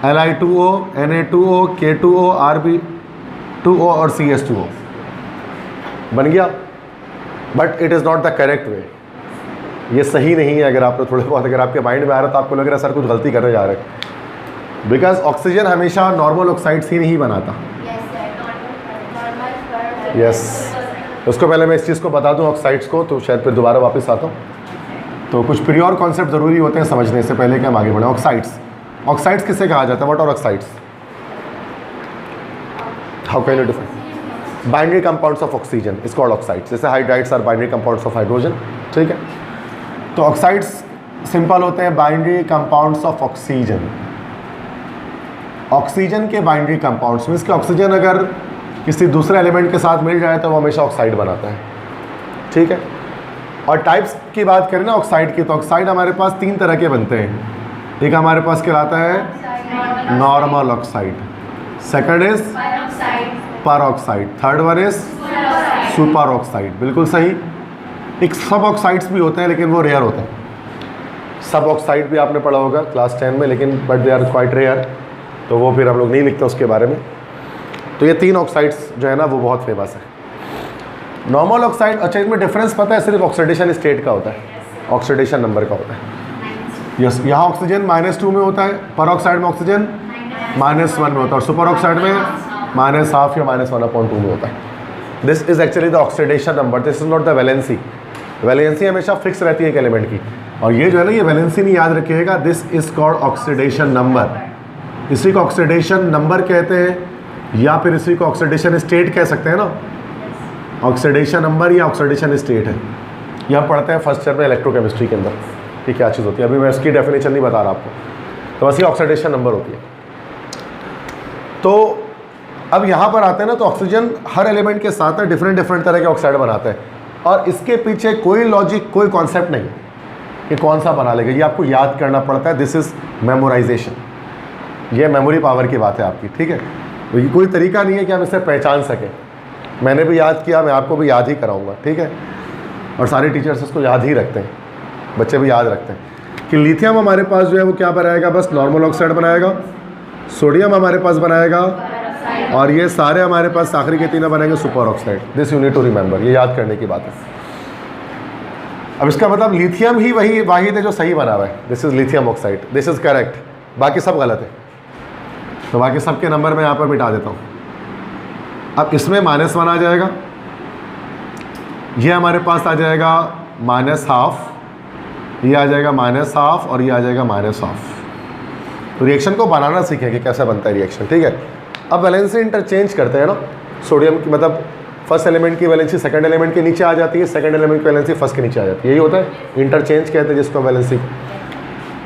Li2O, Na2O, K2O, Rb2O और CS2O बन गया। But it is not the correct way, ये सही नहीं है। अगर आपको थोड़े बहुत अगर आपके माइंड में आ रहा है तो आपको लग रहा है सर कुछ गलती करने जा रहे हैं, बिकॉज ऑक्सीजन हमेशा नॉर्मल ऑक्साइड्स ही नहीं बनाता। यस, उसको पहले मैं इस चीज़ को बता दूं ऑक्साइड्स को, तो शायद फिर दोबारा वापस आता हूँ। तो कुछ प्रियोर कॉन्सेप्ट ज़रूरी होते हैं समझने से पहले कि हम आगे बढ़ें। ऑक्साइड्स किसे कहा जाता है, what are oxides, how can you define? Binary compounds of oxygen is called oxides, जैसे hydrides are binary compounds of hydrogen, ठीक है। तो ऑक्साइड्स सिंपल होते हैं binary compounds of oxygen. Oxygen के बाइनरी कंपाउंड्स मीन्स कि ऑक्सीजन अगर किसी दूसरे एलिमेंट के साथ मिल जाए तो वो हमेशा ऑक्साइड बनाता है, ठीक है। और टाइप्स की बात करें ना ऑक्साइड की, तो ऑक्साइड हमारे पास 3 तरह के बनते हैं। एक हमारे पास कहलाता है normal oxide, second is peroxide, third one is super oxide. बिल्कुल सही। एक सब ऑक्साइड्स भी होते हैं लेकिन वो रेयर होते हैं। सब ऑक्साइड भी आपने पढ़ा होगा क्लास 10 में, लेकिन but they are quite rare, तो वो फिर हम लोग नहीं लिखते उसके बारे में। तो ये 3 ऑक्साइड्स जो है ना वो बहुत फेमस है। नॉर्मल ऑक्साइड, अच्छा इसमें डिफरेंस पता है, सिर्फ ऑक्सीडेशन स्टेट का होता है, ऑक्सीडेशन नंबर का होता है। यस, यहाँ ऑक्सीजन -2 में होता है, पर ऑक्साइड में ऑक्सीजन -1 में होता है, और सुपर ऑक्साइड में -12 या -1/2 में होता है। This is actually the oxidation number, this is not the valency. Valency हमेशा फिक्स रहती है एक एलिमेंट की, और ये जो है ना ये वैलेंसी नहीं याद रखिएगा, this is called oxidation number. इसी को ऑक्सीडेशन नंबर कहते हैं, या फिर इसी को ऑक्सीडेशन स्टेट कह सकते हैं ना। ऑक्सीडेशन नंबर या ऑक्सीडेशन स्टेट है, ये हम पढ़ते हैं फर्स्ट ईयर में इलेक्ट्रोकेमिस्ट्री के अंदर कि क्या चीज़ होती है। अभी मैं इसकी डेफिनेशन नहीं बता रहा आपको, तो बस ये ऑक्सीडेशन नंबर होती है। तो अब यहाँ पर आते हैं ना, तो ऑक्सीजन हर एलिमेंट के साथ में डिफरेंट तरह के ऑक्साइड बनाते हैं, और इसके पीछे कोई लॉजिक, कोई कॉन्सेप्ट नहीं कि कौन सा बना लेगा, ये आपको याद करना पड़ता है। दिस इज़ मेमोराइजेशन, ये मेमोरी पावर की बात है आपकी, ठीक है। तो ये कोई तरीका नहीं है कि हम इसे पहचान सकें। मैंने भी याद किया, मैं आपको भी याद ही कराऊंगा, ठीक है। और सारे टीचर्स इसको याद ही रखते हैं, बच्चे भी याद रखते हैं कि लिथियम हमारे पास जो है वो क्या बनाएगा, बस नॉर्मल ऑक्साइड बनाएगा, सोडियम हमारे पास बनाएगा, और ये सारे हमारे पास आखिरी के तीनों बनेंगे superoxide. This you need to remember, ये याद करने की बात है। अब इसका मतलब लिथियम ही वही वाहिद है जो सही बना हुआ है, this is lithium oxide, this is correct, बाकी सब गलत है। तो बाकी सबके नंबर मैं यहाँ पर मिटा देता हूँ। अब इसमें -1 आ जाएगा, ये हमारे पास आ जाएगा -12, ये आ जाएगा -12, और ये आ जाएगा -12। तो रिएक्शन को बनाना सीखें कि कैसे बनता है रिएक्शन, ठीक है। अब वैलेंसी इंटरचेंज करते हैं ना, सोडियम की मतलब फर्स्ट एलिमेंट की वैलेंसी सेकंड एलिमेंट के नीचे आ जाती है, सेकंड एलिमेंट की वैलेंसी फर्स्ट के नीचे आ जाती है, यही होता है, इंटरचेंज कहते हैं जिसको वैलेंसी।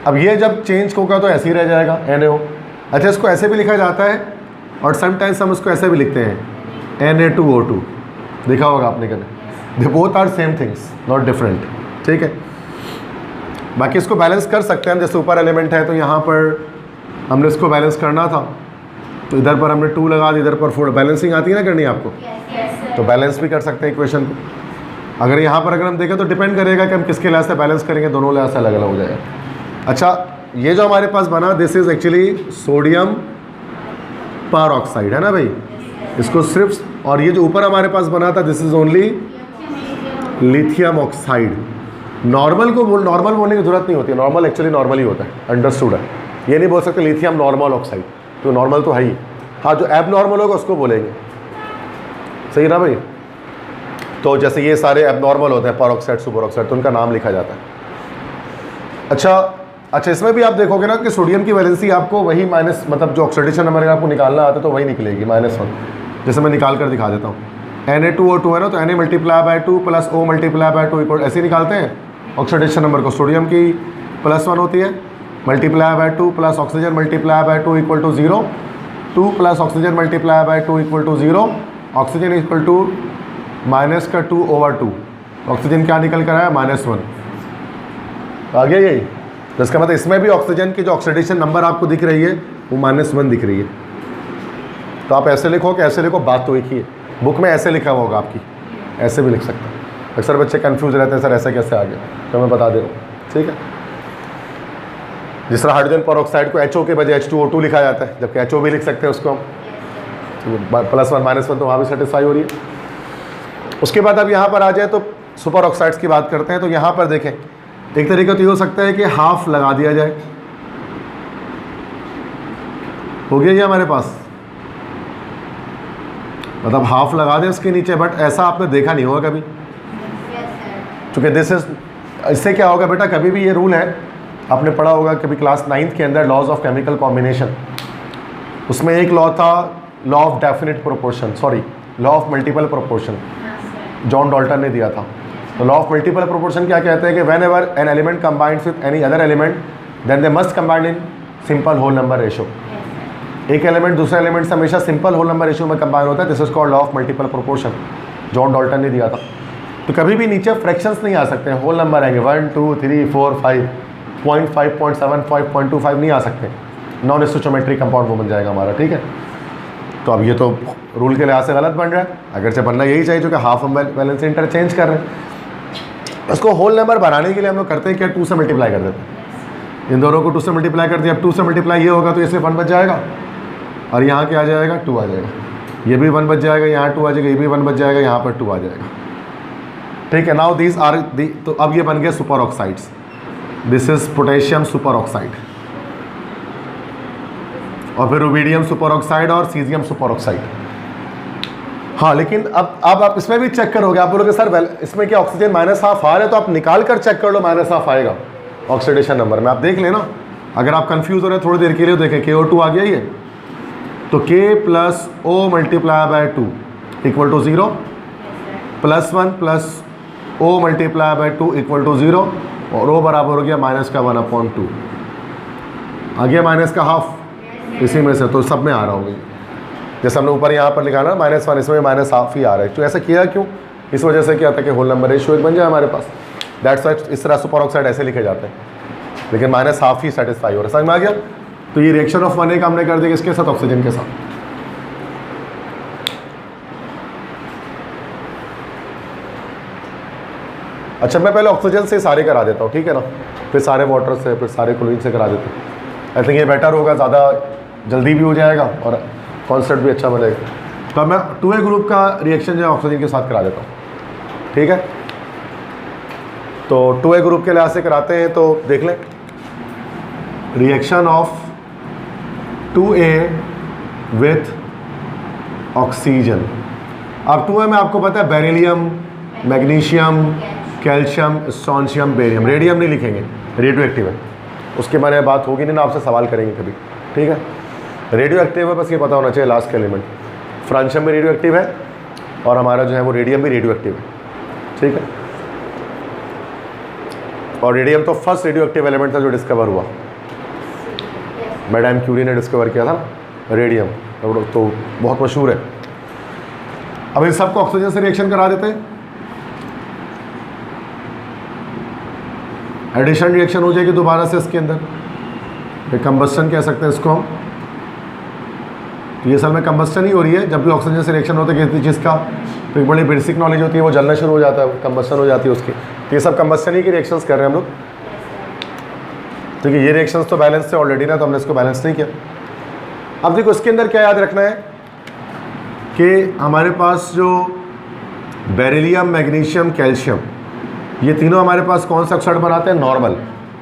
अब ये जब चेंज होगा तो ऐसे ही रह जाएगा NaO। अच्छा, इसको ऐसे भी लिखा जाता है, और समटाइम्स हम इसको ऐसे भी लिखते हैं Na2O2, देखा होगा आपने कभी। They both are same things, not different, ठीक है। बाकी इसको बैलेंस कर सकते हैं हम, जैसे ऊपर एलिमेंट है तो यहाँ पर हमने इसको बैलेंस करना था, तो इधर पर हमने 2 लगा दी, इधर पर 4। बैलेंसिंग आती है ना करनी आपको, तो बैलेंस भी कर सकते हैं इक्वेशन को। अगर यहाँ पर अगर हम देखें तो डिपेंड करेगा कि हम किसके लिहाज से बैलेंस करेंगे, दोनों लिहाज से अलग अलग हो जाएगा। अच्छा, ये जो हमारे पास बना, दिस इज एक्चुअली सोडियम पर ऑक्साइड, है ना भाई, इसको सिर्फ, और ये जो ऊपर हमारे पास बना था this is only lithium oxide. Normal को नॉर्मल बोलने की जरूरत नहीं होती है, नॉर्मल एक्चुअली नॉर्मल ही होता है, अंडरस्टूड है। ये नहीं बोल सकते लिथियम नॉर्मल ऑक्साइड, तो नॉर्मल तो है ही। हाँ, जो एब नॉर्मल होगा उसको बोलेंगे, सही ना भाई। तो जैसे ये सारे एब नॉर्मल होते हैं, पर ऑक्साइड, सुपर ऑक्साइड, तो उनका नाम लिखा जाता है। अच्छा, इसमें भी आप देखोगे ना कि सोडियम की वैलेंसी आपको वही माइनस, मतलब जो ऑक्सीडेशन नंबर आपको निकालना आता है तो वही निकलेगी, -1। जैसे मैं निकाल कर दिखा देता हूँ, Na2O2 है ना, तो Na × 2 + O × 2 इक्वल, ऐसे निकालते हैं ऑक्सीडेशन नंबर को। सोडियम की +1 होती है, × 2 + oxygen × 2 equal to 0, 2 + oxygen × 2 equal to 0, oxygen equal to -2/2। Oxygen क्या निकल कर आया, -1। आ गया यही। तो इसका मतलब इसमें भी ऑक्सीजन की जो ऑक्सीडेशन नंबर आपको दिख रही है वो -1 दिख रही है। तो आप ऐसे लिखो कि ऐसे लिखो, बात तो एक ही है। बुक में ऐसे लिखा होगा आपकी, ऐसे भी लिख सकते हैं। अक्सर बच्चे कंफ्यूज रहते हैं, सर ऐसे कैसे आ गया, तो मैं बता दे रहा हूँ, ठीक है। जिस तरह हाइड्रोजन पर ऑक्साइड को HO के बजाय H2O2 लिखा जाता है, जबकि HO भी लिख सकते हैं उसको हम, +1 -1 तो वहाँ भी सेटिस्फाई हो रही है। उसके बाद अब यहाँ पर आ जाए तो सुपर ऑक्साइड्स की बात करते हैं। तो यहाँ पर देखें, एक तरीका तो ये हो सकता है कि हाफ लगा दिया जाए, हो गया ये हमारे पास, मतलब हाफ लगा दें उसके नीचे। बट ऐसा आपने देखा नहीं होगा कभी, क्योंकि दिस इज, इससे क्या होगा बेटा, कभी भी ये रूल है, आपने पढ़ा होगा कभी क्लास 9th के अंदर लॉज ऑफ केमिकल कॉम्बिनेशन, उसमें एक लॉ था law of definite proportion, sorry law of multiple proportion, John Dalton ने दिया था। तो लॉ ऑफ मल्टीपल प्रोपोर्शन क्या कहते हैं कि whenever an element combines with any other element then they must combined in simple whole number ratio. एक element दूसरे एलिमेंट से हमेशा सिंपल होल नंबर रेशियो में कंबाइन होता है, this is called law of multiple proportion, John Dalton ने दिया था। तो कभी भी नीचे फ्रैक्शंस नहीं आ सकते हैं, होल नंबर आएंगे 1 2 3 4 5, 0.5 0.75 0.25 नहीं आ सकते, नॉन स्टोचोमेट्रिक कंपाउंड वो बन जाएगा हमारा, ठीक है। तो अब ये तो रूल के लिहाज से गलत बन रहा है, अगर से बनना यही चाहिए जो कि हाफ वैलेंसी इंटरचेंज कर रहे हैं। उसको होल नंबर बनाने के लिए हम लोग करते हैं क्या, 2 से मल्टीप्लाई कर देते हैं, इन दोनों को 2 से मल्टीप्लाई कर दिया। अब 2 से मल्टीप्लाई ये होगा तो इससे 1 बच जाएगा, और यहाँ क्या आ जाएगा 2 आ जाएगा, ये भी 1 बच जाएगा, यहाँ 2 आ जाएगा, ये भी 1 बच जाएगा, यहाँ पर 2 आ जाएगा, ठीक है। नाउ दीज आर दी, तो अब ये बन गया super oxides, this is potassium super oxide, और फिर रुबीडियम सुपर ऑक्साइड और सीजियम सुपर ऑक्साइड। हाँ, लेकिन अब आप इसमें भी चेक करोगे, आप बोलोगे सर इसमें क्या ऑक्सीजन -1/2 आ रहा है, तो आप निकाल कर चेक कर लो -1/2 आएगा ऑक्सीडेशन नंबर में, आप देख लेना। अगर आप कंफ्यूज हो रहे हैं थोड़ी देर के लिए, देखें KO2 आ गया ये, तो K + O × 2 = 0, +1 + O × 2 = 0, और O बराबर हो गया -1/2 आ गया, -½ इसी में से, तो सब में आ रहा होगा। जैसे हमने ऊपर यहाँ पर लिखा ना -1, इसमें -½ ही आ रहा है। तो ऐसा किया क्यों, इस वजह से क्या था कि होल नंबर रेशियो 1 बन जाए हमारे पास, दैट्स वाई इस तरह सुपर ऑक्साइड ऐसे लिखे जाते हैं, लेकिन -½ ही सेटिस्फाई हो रहा है। समझ में आ गया। तो ये रिएक्शन ऑफ 1A का हमने कर दिया किसके साथ, ऑक्सीजन के साथ। अच्छा, मैं पहले ऑक्सीजन से सारे करा देता हूँ, ठीक है ना, फिर सारे वाटर से, फिर सारे क्लोरीन से करा देते हैं। आई थिंक ये बेटर होगा, ज़्यादा जल्दी भी हो जाएगा और कॉन्सेप्ट भी अच्छा मिलेगा। तो अब मैं 2A ग्रुप का रिएक्शन जो है ऑक्सीजन के साथ करा देता हूँ, ठीक है। तो 2A ग्रुप के लिहाज से कराते हैं, तो देख लें reaction of 2A with oxygen. अब 2A में आपको पता है beryllium, magnesium, calcium, strontium, barium, radium नहीं लिखेंगे, रेडियो एक्टिव है, उसके बारे में बात होगी नहीं ना, आपसे सवाल करेंगे कभी, ठीक है। रेडियो एक्टिव है, बस ये पता होना चाहिए लास्ट का एलिमेंट। फ्रांशियम भी रेडियो एक्टिव है, और हमारा जो है वो रेडियम भी रेडियो एक्टिव है, ठीक है। और रेडियम तो फर्स्ट रेडियो एक्टिव एलिमेंट था जो डिस्कवर हुआ, मैडम क्यूरी ने डिस्कवर किया था रेडियम, तो बहुत मशहूर है। अब इन सबको ऑक्सीजन से रिएक्शन करा देते हैं, एडिशन रिएक्शन हो जाएगी दोबारा से इसके अंदर, कंबस्टन कह सकते हैं इसको हम। तो ये असल में कंबस्टन ही हो रही है, जब भी ऑक्सीजन से रिएक्शन होता है किसी चीज़ का, तो एक बड़ी बेसिक नॉलेज होती है, वो जलना शुरू हो जाता है, कंबस्टन हो जाती है उसकी। तो ये सब कंबस्टन ही की रिएक्शंस कर रहे हैं हम लोग, ठीक है। ये रिएक्शंस तो बैलेंस थे ऑलरेडी ना, तो हमने इसको बैलेंस नहीं किया। अब देखो इसके अंदर क्या याद रखना है कि हमारे पास जो बेरिलियम, मैग्नीशियम, कैल्शियम, ये तीनों हमारे पास कौन सा ऑक्साइड बनाते हैं, नॉर्मल।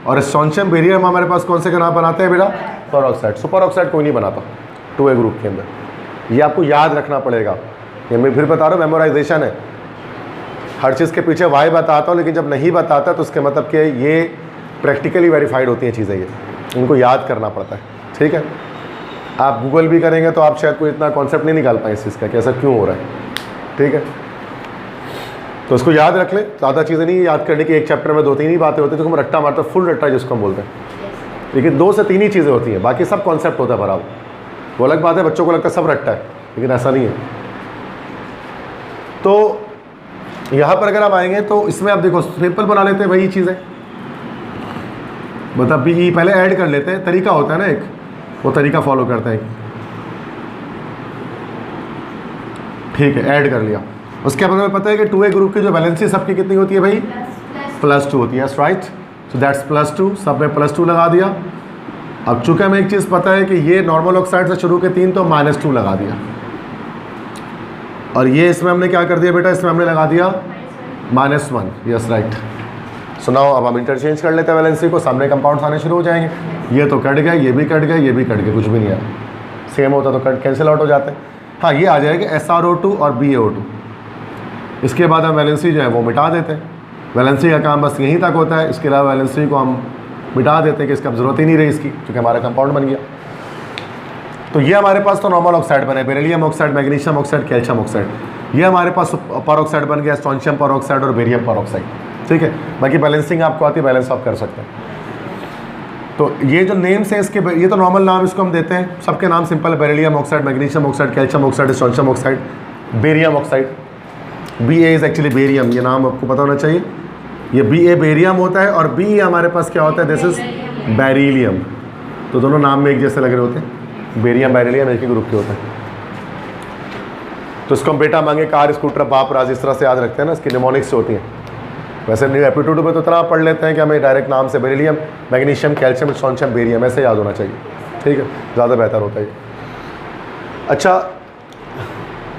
और स्ट्रोंशियम, बेरियम हमारे पास कौन से का बनाते हैं बेटा, सुपर ऑक्साइड। सुपर ऑक्साइड कोई नहीं बनाता 2A ग्रुप के अंदर, ये आपको याद रखना पड़ेगा। ये मैं फिर बता रहा हूँ, मेमोराइजेशन है, हर चीज़ के पीछे वाई बताता हूँ, लेकिन जब नहीं बताता तो उसके मतलब कि ये प्रैक्टिकली वेरीफाइड होती हैं चीज़ें, ये इनको याद करना पड़ता है, ठीक है। आप गूगल भी करेंगे तो आप शायद कोई इतना कॉन्सेप्ट नहीं निकाल पाए इस चीज़ का कि ऐसा क्यों हो रहा है, ठीक है। तो इसको याद रख लें, ज़्यादा चीज़ें नहीं याद करने की, एक चैप्टर में 2-3 ही बातें होती हैं, तो हम रट्टा मारते, फुल रट्टा जिसको हम बोलते हैं, लेकिन 2 से 3 ही चीज़ें होती हैं, बाकी सब कॉन्सेप्ट होता है बराबर। वो अलग बात है, बच्चों को लगता है सब रट्टा है, लेकिन ऐसा नहीं है। तो यहाँ पर अगर आप आएंगे तो इसमें आप देखो सिंपल बना लेते हैं वही चीज़ें, मतलब भी पहले ऐड कर लेते हैं, तरीका होता है ना एक, वो तरीका फॉलो करते हैं, ठीक है। ऐड कर लिया, उसके बाद हमें पता है कि 2A ग्रुप की जो वैलेंसी सबकी कितनी होती है भाई, +2 होती है, राइट। सो दैट्स +2, सब में +2 लगा दिया। अब चूंकि हमें एक चीज़ पता है कि ये नॉर्मल ऑक्साइड से शुरू के 3, तो -2 लगा दिया। और ये इसमें हमने क्या कर दिया बेटा, इसमें हमने लगा दिया -1, यस राइट। सो नाउ अब हम इंटरचेंज कर लेते हैं वैलेंसी को, सामने कंपाउंड्स आने शुरू हो जाएंगे। ये तो कट गए, ये भी कट गए, ये भी कट गए, कुछ भी नहीं आया, सेम होता तो कट कैंसिल आउट हो जाते हैं। हाँ, ये आ जाएगा SrO2 और BaO2। इसके बाद हम वैलेंसी जो है वो मिटा देते हैं, वैलेंसी का काम बस यहीं तक होता है, इसके अलावा वैलेंसी को हम मिटा देते हैं कि इसका ज़रूरत ही नहीं रही इसकी, क्योंकि हमारा कंपाउंड बन गया। तो ये हमारे पास तो नॉर्मल ऑक्साइड बने, beryllium oxide, magnesium oxide, calcium oxide. ये हमारे पास पर ऑक्साइड बन गया, स्ट्रोंशियम पर ऑक्साइड और बेरियम पर ऑक्साइड, ठीक है। बाकी बैलेंसिंग आपको आती है, बैलेंस आप कर सकते हैं। तो ये जो नेम्स है इसके, ये तो नॉर्मल नाम इसको हम देते हैं, सबके नाम simple, beryllium oxide, magnesium oxide, calcium oxide, strontium oxide, barium oxide. B A is actually barium, ये नाम आपको पता होना चाहिए। ये बी ए बेरियम होता है और बी हमारे पास क्या होता है, दिस इज बेरिलियम। तो दोनों नाम में एक जैसे लग रहे होते हैं, बेरियम बेरिलियम एक ही ग्रुप के होते हैं। तो इसको हम बेटा मांगे, कार, स्कूटर, बाप, राज, इस तरह से याद रखते हैं ना, इसकी निमोनिक्स से होती हैं। वैसे न्यू एप्टीट्यूड में तो इतना पढ़ लेते हैं कि हमें डायरेक्ट नाम से beryllium, magnesium, calcium, strontium, barium ऐसे याद होना चाहिए, ठीक है, ज़्यादा बेहतर होता है। अच्छा,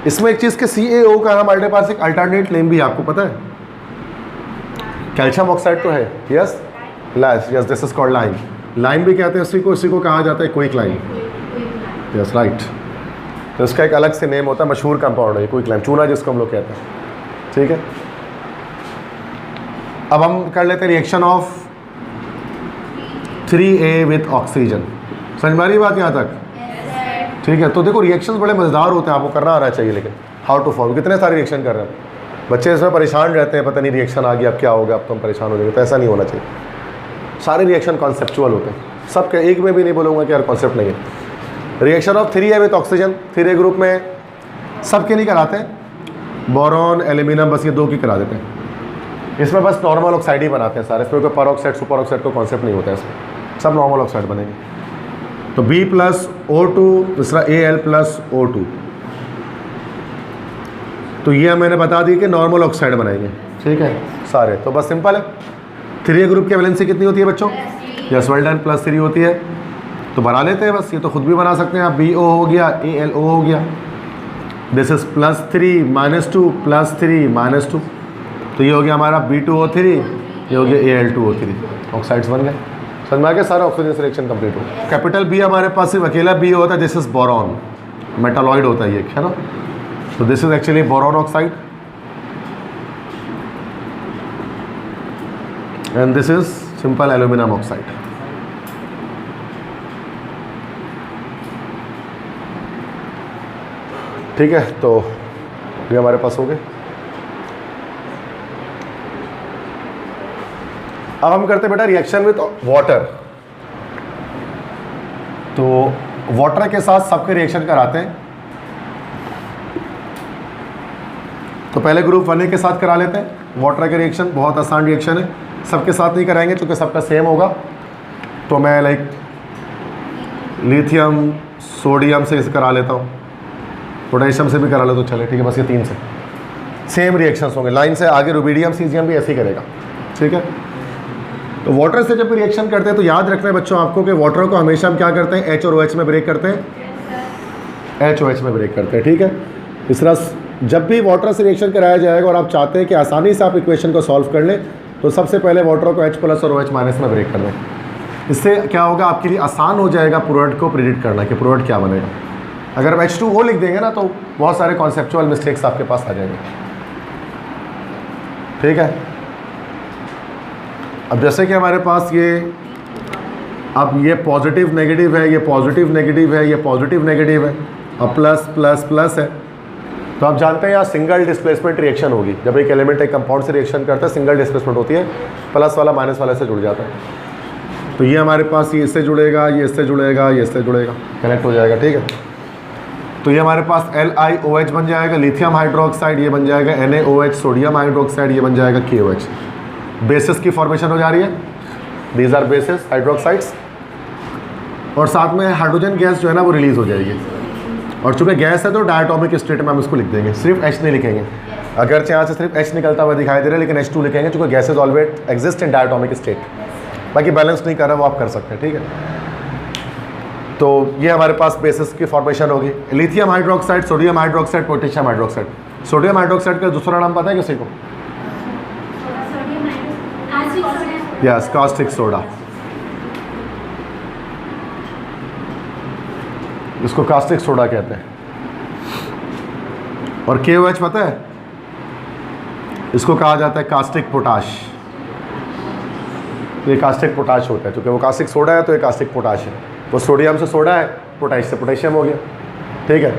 इसमें एक चीज़ के CaO का हम हमारे पास एक अल्टरनेट नेम भी आपको पता है, कैल्शियम ऑक्साइड तो है, yes yes, this is called lime. Lime भी कहते हैं उसी को कहा जाता है क्विक लाइम, यस राइट। तो इसका एक अलग से नेम होता है, मशहूर कंपाउंड है क्विक लाइम, चूना जिसको हम लोग कहते हैं, ठीक है। अब हम कर लेते हैं reaction of 3A with oxygen. समझ में आ रही बात यहाँ तक? ठीक है। तो देखो रिएक्शंस बड़े मज़ेदार होते हैं, आपको करना आना चाहिए, लेकिन हाउ टू फॉर्म, कितने सारे रिएक्शन कर रहे हैं बच्चे, इसमें परेशान रहते हैं, पता नहीं रिएक्शन आ गया अब क्या होगा, अब तो हम परेशान हो जाएंगे। तो ऐसा नहीं होना चाहिए, सारे रिएक्शन कॉन्सेप्चुअल होते हैं, सबके, एक में भी नहीं बोलूँगा कि यार कॉन्सेप्ट नहीं है। Reaction of 3A with oxygen, 3A group में सबके नहीं कराते, बोरॉन, एल्यूमिनियम, बस ये 2 की करा देते हैं। इसमें बस नॉर्मल ऑक्साइड ही बनाते हैं सारे, इसमें कोई पर ऑक्साइड सुपर ऑक्साइड को कॉन्सेप्ट नहीं होता है, इसमें सब नॉर्मल ऑक्साइड बनेंगे। तो B+O2, दूसरा Al+O2, तो ये मैंने बता दी कि नॉर्मल ऑक्साइड बनाएंगे, ठीक है सारे। तो बस सिंपल है। 3A ग्रुप की वैलेंसी कितनी होती है बच्चों? यस, वेल डन, +3 होती है। तो बना लेते हैं बस, ये तो खुद भी बना सकते हैं आप। BO हो गया, ALO हो गया, दिस इज +3 -2 +3 -2, तो ये हो गया हमारा B2O3, ये हो गया Al2O3, ऑक्साइड्स बन गए। समझ में आ गया, सारा ऑक्सीजन सिलेक्शन कंप्लीट हो। कैपिटल B हमारे पास सिर्फ अकेला B होता है, दिस इज बोरॉन, मेटालॉइड होता है ये, है ना। तो this is actually boron oxide and this is simple aluminium oxide. ठीक है, तो ये हमारे पास हो गए। अब हम करते हैं बेटा रिएक्शन विथ वाटर। तो वाटर के साथ सबके रिएक्शन कराते हैं। तो पहले ग्रुप 1A के साथ करा लेते हैं वाटर के रिएक्शन, बहुत आसान रिएक्शन है, सबके साथ नहीं कराएंगे क्योंकि सबका सेम होगा। तो मैं लाइक लिथियम सोडियम से इसे करा लेता हूँ, पोटेशियम से भी करा लेता हूँ, चले ठीक है, बस ये 3 से सेम रिएक्शंस होंगे लाइन से। आगे रुबीडियम सीजियम भी ऐसे ही करेगा, ठीक है। तो वाटर से जब भी रिएक्शन करते हैं तो याद रखना है बच्चों आपको कि वाटर को हमेशा हम क्या करते हैं, H और OH में ब्रेक करते हैं, HOH में ब्रेक करते हैं, ठीक है। इस तरह जब भी वाटर से रिएक्शन कराया जाएगा और आप चाहते हैं कि आसानी से आप इक्वेशन को सॉल्व कर लें, तो सबसे पहले वाटर को H+ और OH- में ब्रेक कर दें। इससे क्या होगा, आपके लिए आसान हो जाएगा प्रोडक्ट को प्रिडिक्ट करना कि प्रोडक्ट क्या बनेगा। अगर हम H2O लिख देंगे ना तो बहुत सारे कॉन्सेप्चुअल मिस्टेक्स आपके पास आ जाएंगे, ठीक है। अब जैसे कि हमारे पास ये, अब ये पॉजिटिव नेगेटिव है, ये पॉजिटिव नेगेटिव है, ये पॉजिटिव नेगेटिव है, अब प्लस प्लस प्लस है। तो आप जानते हैं यहाँ सिंगल डिस्प्लेसमेंट रिएक्शन होगी। जब एक एलिमेंट एक कंपाउंड से रिएक्शन करता है सिंगल डिस्प्लेसमेंट होती है, प्लस वाला माइनस वाले से जुड़ जाता है। तो ये हमारे पास ये इससे जुड़ेगा, ये इससे जुड़ेगा, ये इससे जुड़ेगा, कनेक्ट हो जाएगा, ठीक है। तो ये हमारे पास LiOH बन जाएगा, लिथियम हाइड्रोक्साइड, ये बन जाएगा NaOH, सोडियम हाइड्रोक्साइड, ये बन जाएगा KOH। बेसिस की फॉर्मेशन हो जा रही है, दीज आर बेसिस हाइड्रोक्साइड्स। और साथ में हाइड्रोजन गैस जो है ना वो रिलीज हो जाएगी। और चूंकि गैस है तो डायटोमिक स्टेट में हम इसको लिख देंगे, सिर्फ H नहीं लिखेंगे। अगरचे यहाँ से सिर्फ H निकलता हुआ दिखाई दे रहा है, लेकिन H2 लिखेंगे चूँकि gases always exist in diatomic state. बाकी बैलेंस नहीं कर रहा वो आप कर सकते हैं, ठीक है। तो ये हमारे पास बेसिस की फॉर्मेशन होगी, lithium hydroxide, sodium hydroxide, potassium hydroxide. Sodium hydroxide का दूसरा नाम पता है किसी को? Yes, caustic soda. इसको कास्टिक सोडा कहते हैं। और KOH पता है, इसको कहा जाता है कास्टिक पोटाश। ये कास्टिक पोटाश होता है, क्योंकि वो कास्टिक सोडा है तो ये कास्टिक पोटाश है। वो सोडियम से सोडा है, पोटाश से पोटेशियम हो गया, ठीक है।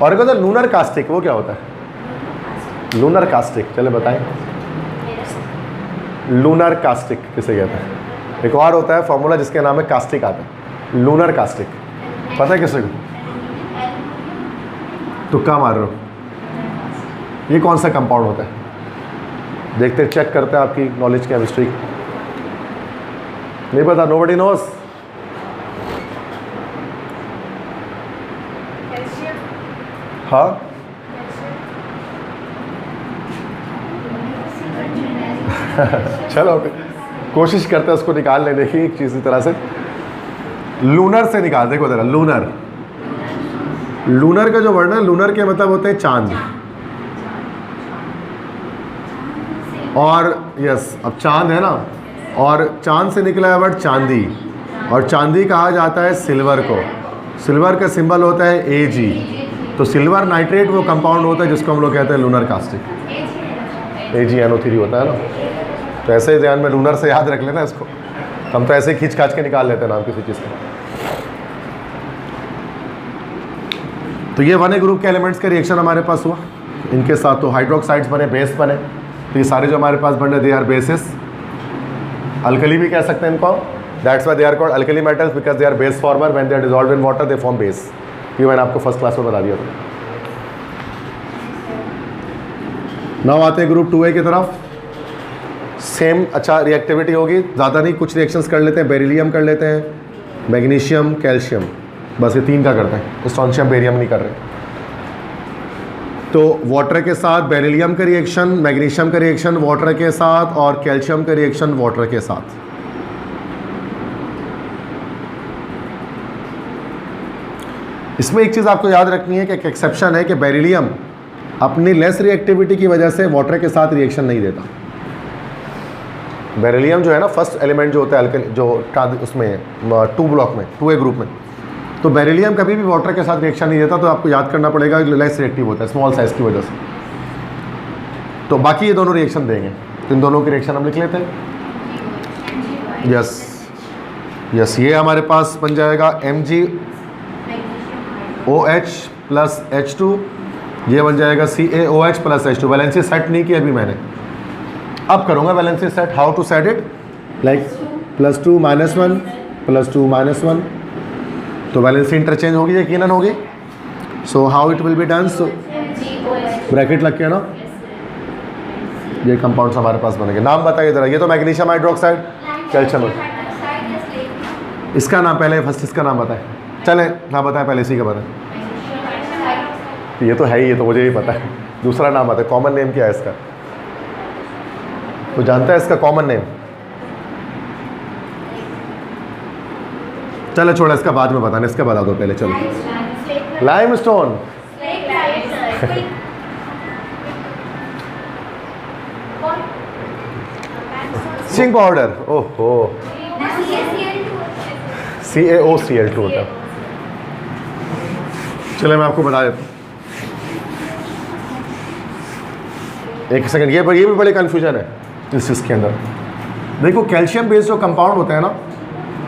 और एक होता है लूनर कास्टिक, वो क्या होता है? लूनर कास्टिक, चले बताएं। लूनर कास्टिक किसे कहते हैं? एक और होता है फॉर्मूला जिसके नाम है कास्टिक आता है, लूनर कास्टिक। पता है किसी को? तुक्का मार रहे हो? ये कौन सा कंपाउंड होता है? देखते चेक करते हैं आपकी नॉलेज केमिस्ट्री। नहीं पता? Nobody nose? हाँ चलो कोशिश करते हैं उसको निकाल लेने की एक चीज़ इस तरह से। लूनर से निकाल, देखो जरा, लूनर, लूनर का जो वर्ड है, लूनर के मतलब होते हैं चांद। और यस, अब चांद है ना, और चांद से निकला है वर्ड चांदी, और चांदी कहा जाता है सिल्वर को। सिल्वर का सिंबल होता है Ag, तो सिल्वर नाइट्रेट वो कंपाउंड होता है जिसको हम लोग कहते हैं लूनर कास्टिक। AgNO3 होता है ना। तो ऐसे ही ध्यान में लूनर से याद रख लेना इसको, हम तो ऐसे ही खींच खाच के निकाल लेते हैं नाम किसी चीज़ का। तो ये 1A ग्रुप के एलिमेंट्स का रिएक्शन हमारे पास हुआ, इनके साथ तो हाइड्रोक्साइड्स बने, बेस बने। तो ये सारे जो हमारे पास बने दे आर बेसिस। अल्कली भी कह सकते हैं इनको, that's why they are called alkali metals because they are base former, when they are dissolved in water they form base. ये मैंने आपको फर्स्ट क्लास में बता दिया था। नाउ आते हैं ग्रुप 2A की तरफ। सेम अच्छा रिएक्टिविटी होगी, ज़्यादा नहीं, कुछ रिएक्शंस कर लेते हैं। बेरिलियम कर लेते हैं, मैग्नीशियम, कैल्शियम, बस ये 3 का करते हैं, स्ट्रोंशियम बेरियम नहीं कर रहे। तो वाटर के साथ बेरिलियम का रिएक्शन, मैग्नीशियम का रिएक्शन वाटर के साथ, और कैल्शियम का रिएक्शन वाटर के साथ। इसमें एक चीज़ आपको याद रखनी है कि एक एक्सेप्शन है कि बेरिलियम अपनी लेस रिएक्टिविटी की वजह से वाटर के साथ रिएक्शन नहीं देता। बेरिलियम जो है ना, फर्स्ट एलिमेंट जो होता है अल्कली, जो उसमें 2 ब्लॉक में, 2A ग्रुप में, तो बेरिलियम कभी भी वाटर के साथ रिएक्शन नहीं देता। तो आपको याद करना पड़ेगा लेस रिएक्टिव होता है, स्मॉल साइज की वजह से। तो बाकी ये दोनों रिएक्शन देंगे, तो इन दोनों की रिएक्शन हम लिख लेते हैं। यस यस, ये हमारे पास बन जाएगा MgOH प्लस H2, ये बन जाएगा CaOH plus H2। Valency set नहीं किया अभी मैंने, अब करूँगा valency set. How to set it? Like +2 -1 +2 -1, तो वैलेंसी इंटरचेंज होगी, यकीनन होगी। So how it will be done? So bracket लग के ना, ये कंपाउंड्स हमारे पास बनेंगे। नाम बताइए जरा। ये तो मैग्नीशियम हाइड्रोक्साइड, कैल्शियम। इसका नाम पहले, फर्स्ट इसका नाम बताएं। चले नाम बताएं पहले, इसी का बताएं। ये तो है ही, ये तो मुझे ही पता है। दूसरा नाम बताएं, कॉमन नेम क्या है इसका? तो जानता है इसका कॉमन नेम? चलो छोड़ा, इसका बाद में बताना, इसका बता दो पहले। चलो, लाइमस्टोन, जिंक पाउडर, ओहो, CaOCl2 होता है। चलो मैं आपको बता देता हूँ, एक सेकंड। ये भी बड़े कन्फ्यूजन है इस चीज़ के अंदर। देखो, कैल्शियम बेस्ड जो कंपाउंड होता है ना,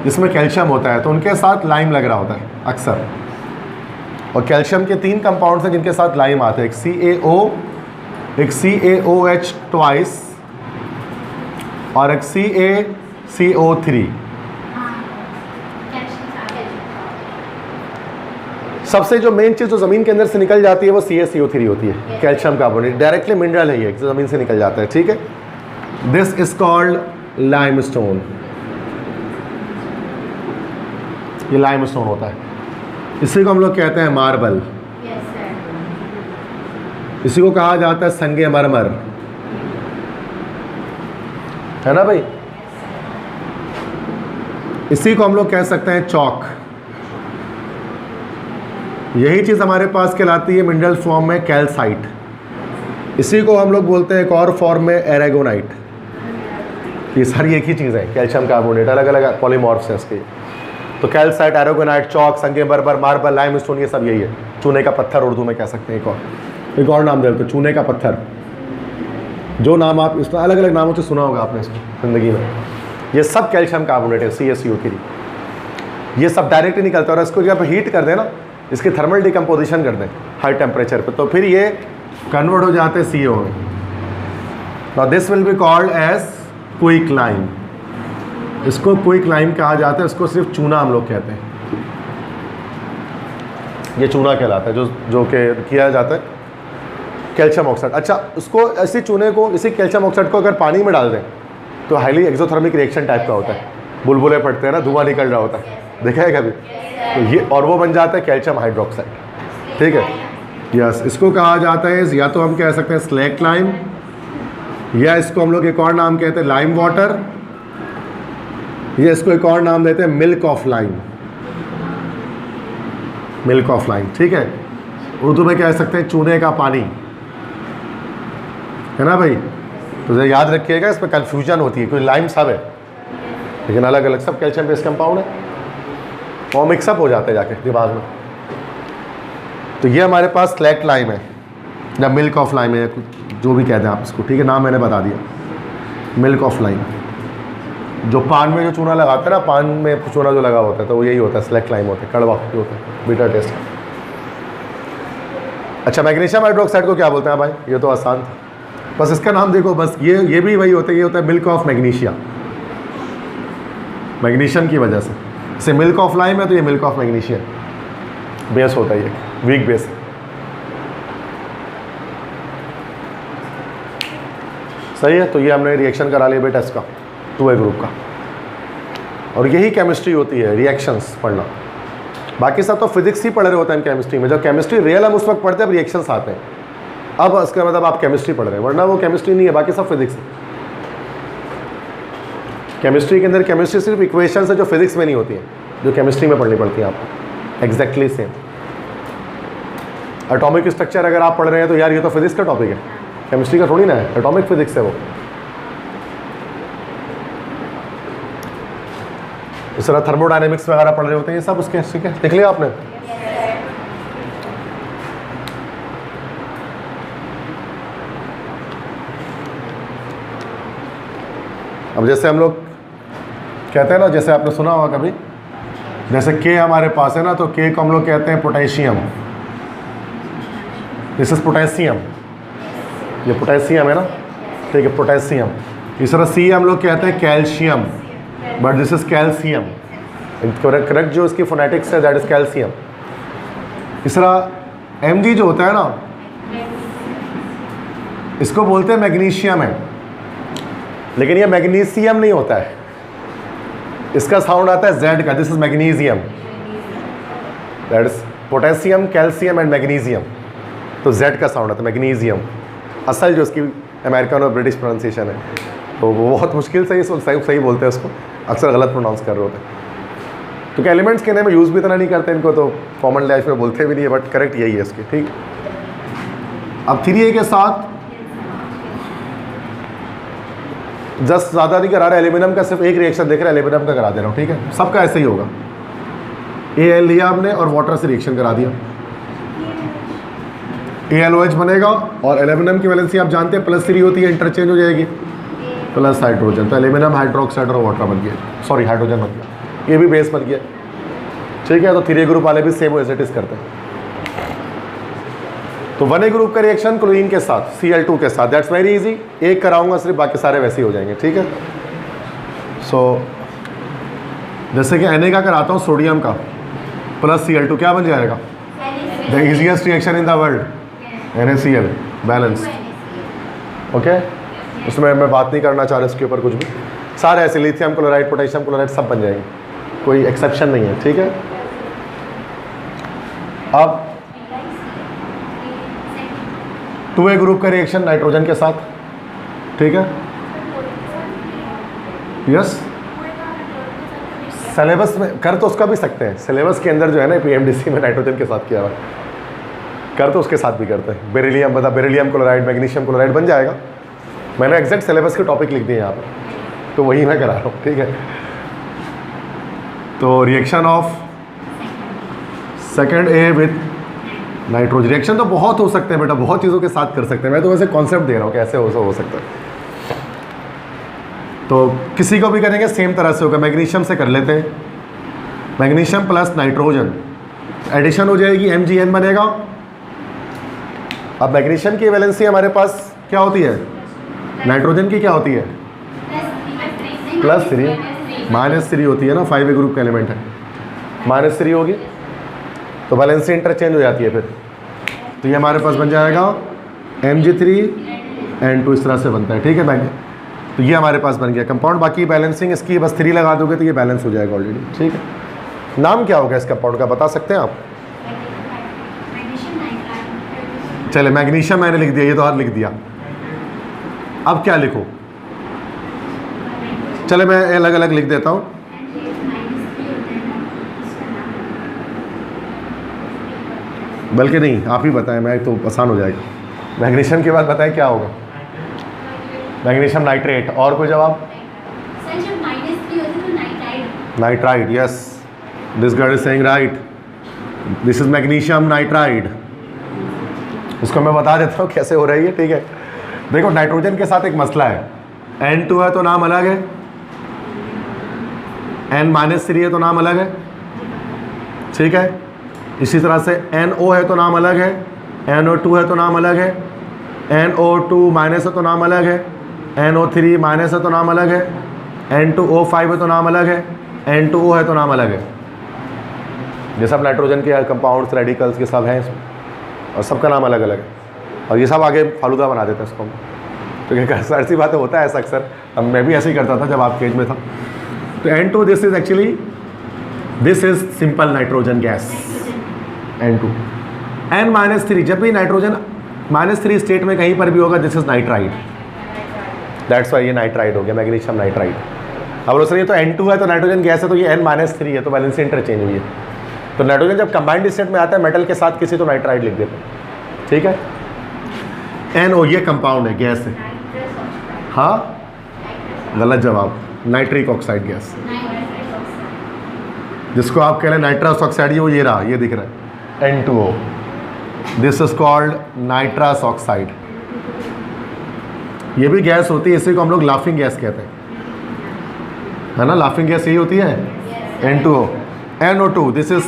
जिसमें कैल्शियम होता है, तो उनके साथ लाइम लग रहा होता है अक्सर। और कैल्शियम के 3 कंपाउंड्स हैं जिनके साथ लाइम आते हैं, एक CaO, एक CaOH ट्वाइस, और एक CaCO3। सबसे जो मेन चीज़ जो ज़मीन के अंदर से निकल जाती है वो CaCO3 होती है, कैल्शियम कार्बोनेट। डायरेक्टली मिनरल है ये, ज़मीन से निकल जाता है, ठीक है। This is called limestone. ये लाइमस्टोन होता है, इसी को हम लोग कहते हैं मार्बल। इसी को कहा जाता है संगमरमर, है ना भाई। इसी को हम लोग कह सकते हैं चौक। यही चीज़ हमारे पास कहलाती है मिनरल फॉर्म में कैल्साइट। इसी को हम लोग बोलते हैं एक और फॉर्म में एरेगोनाइट। ये सारी एक ही चीज़ है, कैल्शियम कार्बोनेट, अलग अलग पॉलीमॉर्फ्स हैं इसके। तो कैल्साइट, एरेगोनाइट, चौक, संगमरमर, मार्बल, लाइमस्टोन, ये सब यही है। चूने का पत्थर उर्दू में कह सकते हैं। एक और नाम दे देते, चूने का पत्थर। जो नाम आप इसमें अलग अलग नामों से सुना होगा आपने इसको ज़िंदगी में। ये सब कैल्शियम कार्बोनेट है, CaCO3। ये सब डायरेक्टली निकलता है, और इसको जब हीट कर दें ना, इसकी थर्मल डिकम्पोजिशन कर दें हाई टेम्परेचर पे, तो फिर ये कन्वर्ट हो जाते हैं CO में। Now this will be called as quicklime. इसको क्विक लाइम कहा जाता है, इसको सिर्फ चूना हम लोग कहते हैं, ये चूना कहलाता है जो किया जाता है कैल्शियम ऑक्साइड। अच्छा, उसको इसी चूने को, इसी कैल्शियम ऑक्साइड को अगर पानी में डाल दें तो हाईली एक्सोथर्मिक रिएक्शन टाइप का होता है, बुलबुले फटते हैं ना, धुआं निकल रहा होता है, देखा है कभी? तो ये, और वो बन जाता है कैल्शियम हाइड्रोक्साइड, ठीक है। यस, इसको कहा जाता है, या तो हम कह सकते हैं स्लैक लाइम, या इसको हम लोग एक और नाम कहते हैं लाइम वाटर, या इसको एक और नाम देते हैं milk of lime, milk of lime, ठीक है। उर्दू में कह सकते हैं चूने का पानी, है ना भाई? तो याद रखिएगा, इसमें कन्फ्यूजन होती है, कोई लाइम सब है लेकिन अलग अलग, सब कैल्शियम बेस्ड कंपाउंड है, वो मिक्सअप हो जाते हैं जाके दिमाग में। तो ये हमारे पास स्लैक लाइम है या मिल्क ऑफ लाइम है, जो भी कहते हैं आप इसको, ठीक है, नाम मैंने बता दिया, मिल्क ऑफ लाइम। जो पान में जो चूना लगाते हैं ना, पान में चूना जो लगा होता है तो वो यही होता है, स्लैक लाइम होता है, कड़वा जो होता है, बिटर टेस्ट। अच्छा, मैग्नीशियम हाइड्रोक्साइड को क्या बोलते हैं भाई? ये तो आसान था, बस इसका नाम देखो, बस ये भी वही होता है, ये होता है मिल्क ऑफ मैग्नीशिया, मैग्नीशियम की वजह से। जैसे मिल्क ऑफ लाइम है तो ये मिल्क ऑफ मैग्नीशिया बेस होता है, ये वीक बेस है। सही है, तो ये हमने रिएक्शन करा लिया बेटा इसका 2A ग्रुप का, और यही केमिस्ट्री होती है, रिएक्शंस पढ़ना। बाकी सब तो फिजिक्स ही पढ़ रहे होते हैं केमिस्ट्री में, जब केमिस्ट्री रियल हम उस वक्त पढ़ते हैं, रिएक्शंस आते हैं, अब इसका मतलब आप केमिस्ट्री पढ़ रहे हैं, वरना वो केमिस्ट्री नहीं है, बाकी सब फिजिक्स है। केमिस्ट्री के अंदर केमिस्ट्री सिर्फ इक्वेशंस है जो फिजिक्स में नहीं होती है, जो केमिस्ट्री में पढ़नी पड़ती है आपको, एग्जैक्टली सेम। एटॉमिक स्ट्रक्चर अगर आप पढ़ रहे हैं तो यार ये तो फिजिक्स का टॉपिक है, केमिस्ट्री का थोड़ी ना है, एटॉमिक फिजिक्स है वो। इस तरह थर्मोडायनेमिक्स वगैरह पढ़ रहे होते हैं, ये सब उसके, ठीक है, देख लिया आपने। अब जैसे हम लोग कहते हैं ना, जैसे आपने सुना होगा कभी, जैसे के हमारे पास है ना, तो के को हम लोग कहते हैं पोटेशियम, दिस इज पोटेशियम, ये पोटेशियम है ना, ठीक है, पोटेशियम। इस तरह सी हम लोग कहते हैं calcium, but this is calcium, correct जो इसकी फोनेटिक्स है दैट इज कैल्शियम। इस तरह Mg जो होता है ना, इसको बोलते हैं मैग्नीशियम है, लेकिन ये मैग्नीशियम नहीं होता है, इसका साउंड आता है Z का, this is magnesium, that is potassium, calcium and magnesium, तो Z का साउंड आता है मैग्नीशियम, असल जो उसकी अमेरिकन और ब्रिटिश प्रोनाउंसिएशन है, तो वो बहुत मुश्किल से सही बोलते हैं उसको, अक्सर गलत प्रोनाउंस कर रहे होते हैं। तो क्या एलिमेंट्स कहने में यूज़ भी इतना नहीं करते इनको, तो कॉमन लाइफ में बोलते भी नहीं है, बट करेक्ट यही है इसकी, ठीक। अब 3A के साथ जस्ट ज़्यादा नहीं करा रहा, एल्यूमिनियम का सिर्फ एक रिएक्शन देख रहा है, एल्यूमिनियम का करा दे रहा हूँ, ठीक है, सबका ऐसे ही होगा। Al लिया हमने और वाटर से रिएक्शन करा दिया, AlOH बनेगा, और एल्यूमिनियम की वैलेंसी आप जानते हैं +3 होती है, इंटरचेंज हो जाएगी, प्लस हाइड्रोजन, तो एल्यूमिनियम हाइड्रोक्साइड और वाटर बन गया, सॉरी हाइड्रोजन बन गया, ये भी बेस बन गया, ठीक है। तो 3A ग्रुप वाले भी सेम एज इट इज करते हैं। तो 1A ग्रुप का रिएक्शन क्लोरीन के साथ, Cl2 के साथ, दैट्स वेरी इजी, एक कराऊंगा सिर्फ, बाकी सारे वैसे ही हो जाएंगे, ठीक है। सो जैसे कि Na का कराता हूँ, सोडियम का प्लस Cl2 क्या बन जाएगा? The easiest reaction in the world, NaCl balance, okay. उसमें मैं बात नहीं करना चाह रहा इसके ऊपर कुछ भी, सारे ऐसे लिथियम क्लोराइड, पोटेशियम क्लोराइड सब बन जाएंगे, कोई एक्सेप्शन नहीं है, ठीक है। अब 2A ग्रुप का रिएक्शन नाइट्रोजन के साथ, ठीक है, यस। सिलेबस में कर तो उसका भी सकते हैं, सिलेबस के अंदर जो है ना PMDC में नाइट्रोजन के साथ किया हुआ, कर तो उसके साथ भी करते हैं। बेरिलियम बता, बेरिलियम क्लोराइड, मैग्नीशियम क्लोराइड बन जाएगा, मैंने एग्जैक्ट सिलेबस के टॉपिक लिख दिए यहाँ पर, तो वही मैं करा रहा हूँ, ठीक है। तो reaction of 2A with nitrogen, reaction तो बहुत हो सकते हैं बेटा, बहुत चीज़ों के साथ कर सकते हैं, मैं तो वैसे कॉन्सेप्ट दे रहा हूँ कैसे हो सकता है। तो किसी को भी करेंगे सेम तरह से होगा, मैग्नीशियम से कर लेते हैं, मैग्नीशियम प्लस नाइट्रोजन, एडिशन हो जाएगी, Mgn बनेगा। अब मैग्नीशियम की वैलेंसी हमारे पास क्या होती है, नाइट्रोजन की क्या होती है, +3, -3 होती है ना, 5A ग्रुप का एलिमेंट है, -3 होगी तो वैलेंसी इंटरचेंज हो जाती है फिर। तो ये हमारे पास बन जाएगा Mg3N2, इस तरह से बनता है, ठीक है बैंक। तो ये हमारे पास बन गया कंपाउंड। बाकी बैलेंसिंग इसकी बस 3 लगा दोगे तो ये बैलेंस हो जाएगा ऑलरेडी, ठीक है। नाम क्या होगा इस कंपाउंड का, बता सकते हैं आप? चले, मैग्नीशियम मैंने लिख दिया, ये तो हाथ लिख दिया। अब क्या लिखो, चले मैं अलग अलग लिख देता हूँ। बल्कि नहीं, आप ही बताएं, मैं तो आसान हो जाएगा। मैग्नीशियम के बाद बताएं क्या होगा? Magnesium nitrate. और कोई जवाब? Nitride, yes, this girl is saying right, this is magnesium nitride. इसको मैं बता देता हूँ कैसे हो रही है, ठीक है। देखो नाइट्रोजन के साथ एक मसला है, N2 है तो नाम अलग है, N-3 है तो नाम अलग है, ठीक है। इसी तरह से NO है तो नाम अलग है, NO2 है तो नाम अलग है, NO2- है तो नाम अलग है, NO3- है तो नाम अलग है, N2O5 है तो नाम अलग है, N2O है तो नाम अलग है। ये सब नाइट्रोजन के कंपाउंड्स, रेडिकल्स, ये सब हैं इसमें, और सबका नाम अलग अलग है। और ये सब आगे फालूदा बना देते हैं इसको, तो क्या ऐसी बातें होता है ऐसा अक्सर, अब मैं भी ऐसे ही करता था जब आपके एज में था। तो N2 this is actually, this is simple nitrogen gas N2। N-3 जब भी नाइट्रोजन -3 स्टेट में कहीं पर भी होगा, this is nitride, that's why ये नाइट्राइड हो गया, मैग्नीशियम नाइट्राइड। अब सर ये तो N2 है तो नाइट्रोजन गैस है, तो ये N-3 है तो वैलेंसी इंटरचेंज हुई है। तो नाइट्रोजन जब कंबाइंड स्टेट में आता है मेटल के साथ किसी, तो नाइट्राइड लिख देते हैं, ठीक है। NO ये कंपाउंड है, गैस है। हाँ, गलत जवाब, नाइट्रिक ऑक्साइड गैस, जिसको आप कह रहे हैं नाइट्रस ऑक्साइड, ये वो ये रहा, ये दिख रहा है N2O, this is called nitrous oxide. ये भी गैस होती है, इसी को हम लोग लाफिंग गैस कहते हैं, है ना। लाफिंग गैस यही होती है, N2O। NO2 this is,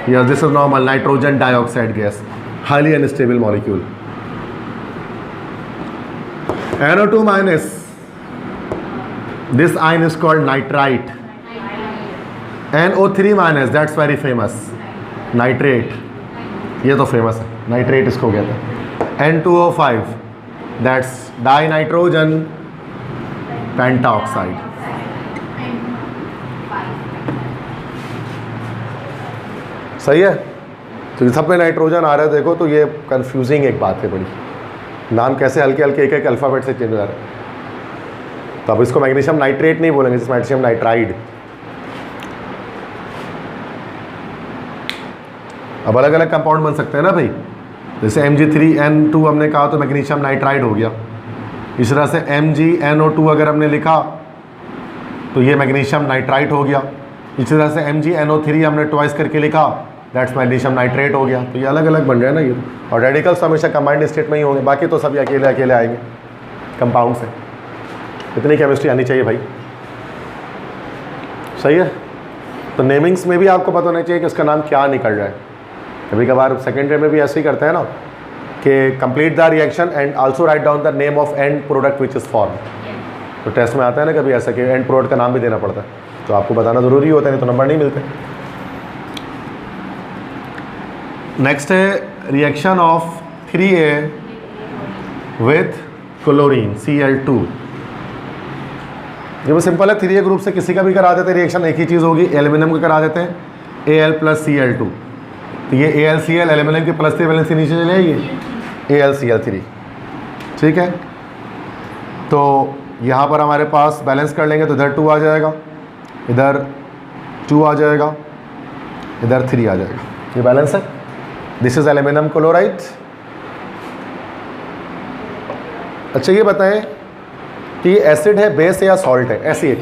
yes, this is normal nitrogen dioxide gas, highly unstable molecule. NO2 minus, this ion is called nitrite. NO3 minus, that's very famous, nitrate, ये तो famous है, नाइट्रेट इसको कहते हैं। N2O5, that's dinitrogen pentaoxide। सही है। तो सब में नाइट्रोजन आ रहा है, देखो तो ये कंफ्यूजिंग एक बात है बड़ी, नाम कैसे हल्के हल्के एक एक अल्फ़ाबेट से चेंज हो जा रहा है। तो अब इसको मैग्नीशियम नाइट्रेट नहीं बोलेंगे, जिस मैग्नीशियम नाइट्राइड। अब अलग अलग कंपाउंड बन सकते हैं ना भाई, जैसे Mg3N2 हमने कहा तो मैग्नीशियम नाइट्राइड हो गया। इस तरह से MgNO2 अगर हमने लिखा तो ये मैग्नीशियम नाइट्राइट हो गया। इसी तरह से MgNO3 हमने ट्वाइस करके लिखा, दैट्स मैग्नीशियम नाइट्रेट हो गया। तो ये अलग अलग बन रहे हैं ना ये, और रेडिकल्स हमेशा कंबाइंड स्टेट में ही होंगे, बाकी तो सब अकेले अकेले आएंगे कंपाउंड से। इतनी केमिस्ट्री आनी चाहिए भाई, सही है। तो नेमिंग्स में भी आपको पता होना चाहिए कि उसका नाम क्या निकल रहा है। कभी कभार सेकेंड ईयर में भी ऐसे ही करते हैं ना कि complete the reaction and also write down the name of and product which is form. तो टेस्ट में आता है ना कभी ऐसा कि एंड प्रोडक्ट का नाम भी देना पड़ता है, तो आपको बताना ज़रूरी होता है, नहीं तो नंबर नहीं मिलते। नेक्स्ट है reaction of 3A with chlorine Cl2। ये वो सिंपल है, 3A ग्रुप से किसी का भी करा देते हैं रिएक्शन, एक ही चीज़ होगी, एल्यूमिनियम का करा देते हैं Al + Cl2। तो ये AlCl एल्यूमिनियम की +3 वैलेंसी नीचे चले आएगी, AlCl3, ठीक है। तो यहाँ पर हमारे पास बैलेंस कर लेंगे तो इधर 2 आ जाएगा, इधर 2 आ जाएगा, इधर 3 आ जाएगा, ये बैलेंस है। This is aluminium chloride. अच्छा ये बताएं कि ये एसिड है, बेस है या सॉल्ट है? Acid,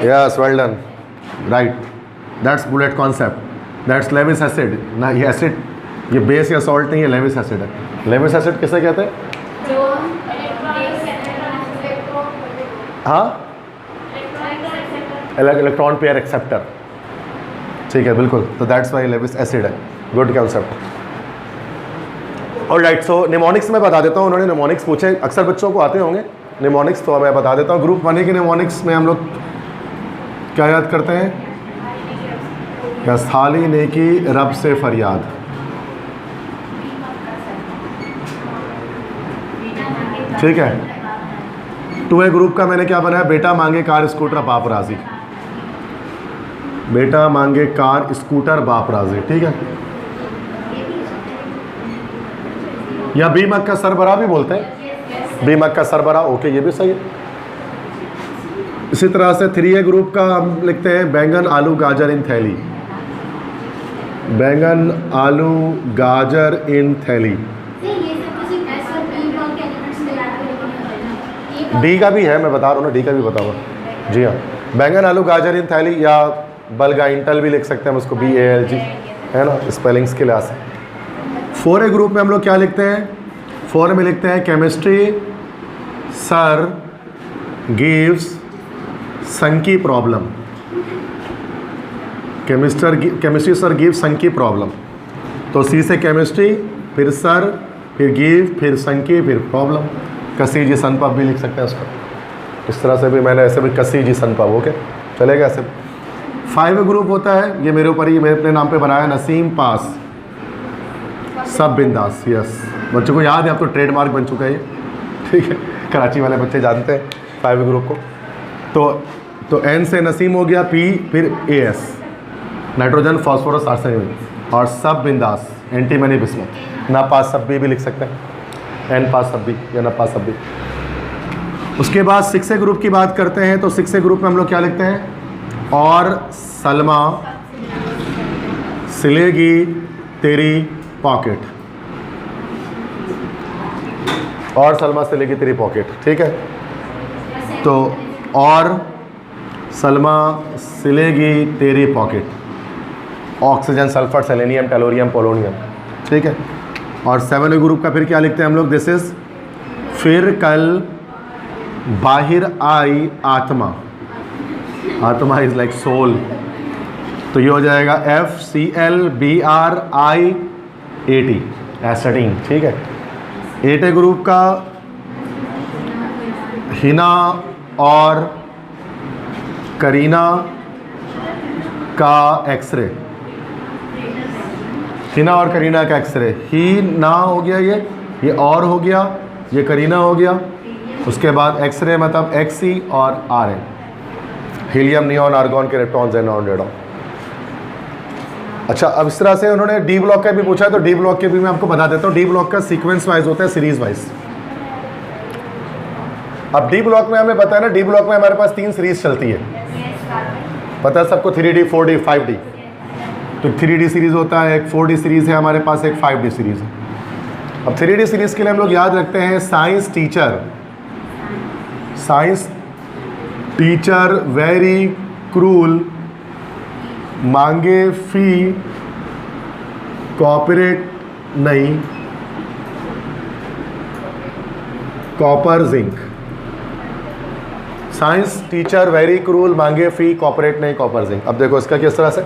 yes, well done, right, that's bullet concept, that's Lewis acid ना। ये एसिड, ये बेस या सॉल्ट नहीं है, लेविस एसिड है। लेविस एसिड किसे कहते हैं? हाँ, इलेक्ट्रॉन पेयर एक्सेप्टर, ठीक है, बिल्कुल। तो दैट्स वाई लेविस एसिड है, गुड कॉन्सेप्ट। और राइट, सो निमोनिक्स में बता देता हूँ, उन्होंने निमोनिक्स पूछे, अक्सर बच्चों को आते होंगे निमोनिक्स, तो मैं बता देता हूँ। ग्रुप 1 के निमोनिक्स में हम लोग क्या याद करते हैं? या साली ने की रब से फरियाद। ठीक है। 2A ग्रुप का मैंने क्या बनाया? बेटा मांगे कार स्कूटर बाप राजी। बेटा मांगे कार स्कूटर बाप राजी। ठीक है। या बी मक्का सरबरा भी बोलते हैं, बी मक्का सरबरा। ओके, ये भी सही है। इसी तरह से 3A ग्रुप का हम लिखते हैं बैंगन आलू गाजर इन थैली। बैंगन आलू गाजर इन थैली। डी का भी है, मैं बता रहा हूँ ना, डी का भी बताऊँगा। जी हाँ, बैंगन आलू गाजर इन थैली, या बल्गा इंटल भी लिख सकते हैं हम उसको, BALG, है ना, स्पेलिंग्स के लिहाज से। 4A ग्रुप में हम लोग क्या लिखते हैं? 4 में लिखते हैं केमिस्ट्री सर गिव्स संकी प्रॉब्लम। केमिस्ट्री सर गिव्स संकी प्रॉब्लम। तो सी से केमिस्ट्री, फिर सर, फिर गिव, फिर संकी, फिर प्रॉब्लम। कसी जी सनपब भी लिख सकते हैं उसको, इस तरह से भी मैंने ऐसे भी कसी जी सनपब। ओके, चलेगा ऐसे। 5 ग्रुप होता है, ये मेरे ऊपर ही, मैंने अपने नाम पे बनाया, नसीम पास सब बिंदास। यस, बच्चों को याद है, अब तो ट्रेडमार्क बन चुका है ये। ठीक है, कराची वाले बच्चे जानते हैं 5 ग्रुप को। तो N से नसीम हो गया, P, फिर AS नाइट्रोजन फॉस्फोरस आर्सेनिक, और सब बिंदास एंटीमनी बिस्मथ। ना पास सब भी लिख सकते हैं, N पास सब भी या ना पास सब भी। उसके बाद 6A ग्रुप की बात करते हैं। तो 6A ग्रुप में हम लोग क्या लिखते हैं? और सलमा सिलेगी तेरी पॉकेट। और सलमा सिलेगी तेरी पॉकेट। ठीक है। तो और सलमा सिलेगी तेरी pocket, oxygen, sulphur, selenium, tellurium, polonium. ठीक है। और 7A ग्रुप का फिर क्या लिखते हैं हम लोग? दिस इज फिर कल बाहिर आई आत्मा। आत्मा इज लाइक सोल, तो ये हो जाएगा FClBrIAT, एस्टाटीन। ठीक है। 8A ग्रुप का हिना और करीना का एक्सरे। हिना और करीना का एक्सरे, ही ना हो गया, ये और हो गया, ये करीना हो गया। उसके बाद एक्सरे मतलब XC और RN, helium, neon, argon, krypton, xenon, radon. अच्छा, अब इस तरह से उन्होंने डी ब्लॉक का भी पूछा है, तो डी ब्लॉक के भी मैं आपको बता देता हूँ। डी ब्लॉक का सीक्वेंस वाइज होता है, सीरीज वाइज। अब डी ब्लॉक में हमें पता है ना, डी ब्लॉक में हमारे पास 3 सीरीज चलती है, पता है सबको, 3D, 4D, 5D। तो 3D सीरीज होता है, एक 4D सीरीज है हमारे पास, एक 5D सीरीज है। अब 3D सीरीज के लिए हम लोग याद रखते हैं साइंस टीचर वेरी क्रूल, मांगे फी कॉपरेट नहीं, copper zinc. Science teacher very cruel, मांगे फी कॉपरेट नहीं, कॉपर जिंक। अब देखो इसका किस तरह से,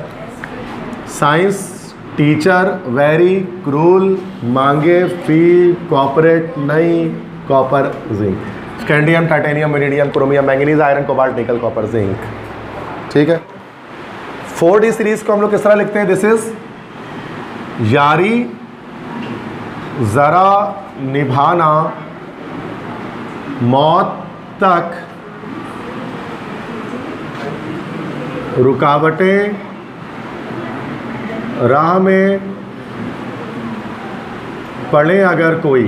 साइंस टीचर वेरी क्रूल, मांगे फी कॉपरेट नहीं, copper zinc. Scandium, titanium, vanadium, chromium, manganese, iron, cobalt, निकल, कॉपर, जिंक। ठीक है। 4D सीरीज को हम लोग किस तरह लिखते हैं? दिस इज यारी जरा निभाना मौत तक, रुकावटें राह में पड़े अगर कोई।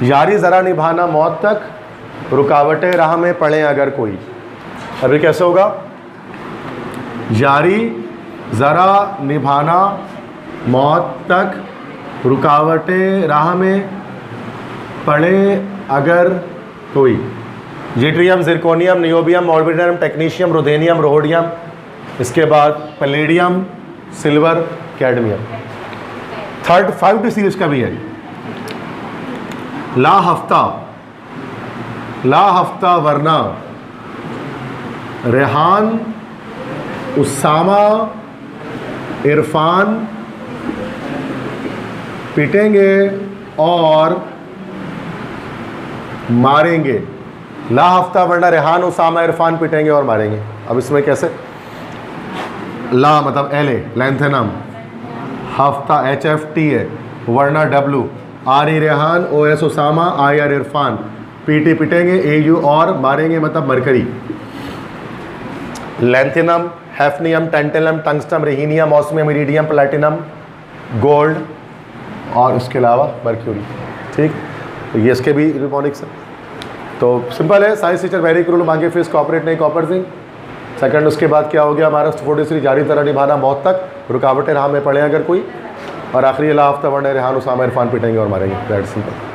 यारी ज़रा निभाना मौत तक, रुकावटें राह में पड़े अगर कोई। अभी कैसे होगा? यारी ज़रा निभाना मौत तक, रुकावटें राह में पड़े अगर कोई। ज़िट्रियम, जिरकोनियम, नियोबियम, मॉर्बिडियम, टेक्नीशियम, रुथेनियम, रोहोडियम, इसके बाद palladium, silver, cadmium. 5D series का भी है। ला हफ्ता वरना, रेहान, उसामा, इरफान पिटेंगे और मारेंगे। ला हफ्ता वरना रेहान, उसामा, इरफान पिटेंगे और मारेंगे। अब इसमें कैसे, ला मतलब LA लैंथेनम, हफ्ता HFTA, वर्ना W, RE Rehan, OS Osama, IR Irfan, PT पिटेंगे, AU और मारेंगे मतलब mercury. Lanthanum, hafnium, tantalum, tungsten, rhenium, osmium, iridium, platinum, gold और इसके अलावा मर्क्यूरी। ठीक, तो ये इसके भी रिमोनिक्स है। तो सिंपल है, साइंस टीचर वेरी क्रूल, मांगे फीस कॉपरेट नहीं कॉपरेटिंग। सेकंड, उसके बाद क्या हो गया हमारा 43 जारी तरह निभाना मौत तक, रुकावटें राह में पड़े अगर कोई, और आखिरी ला हफ्ता वरना रेहान, उसामा, इरफान पिटेंगे और मारेंगे। That simple.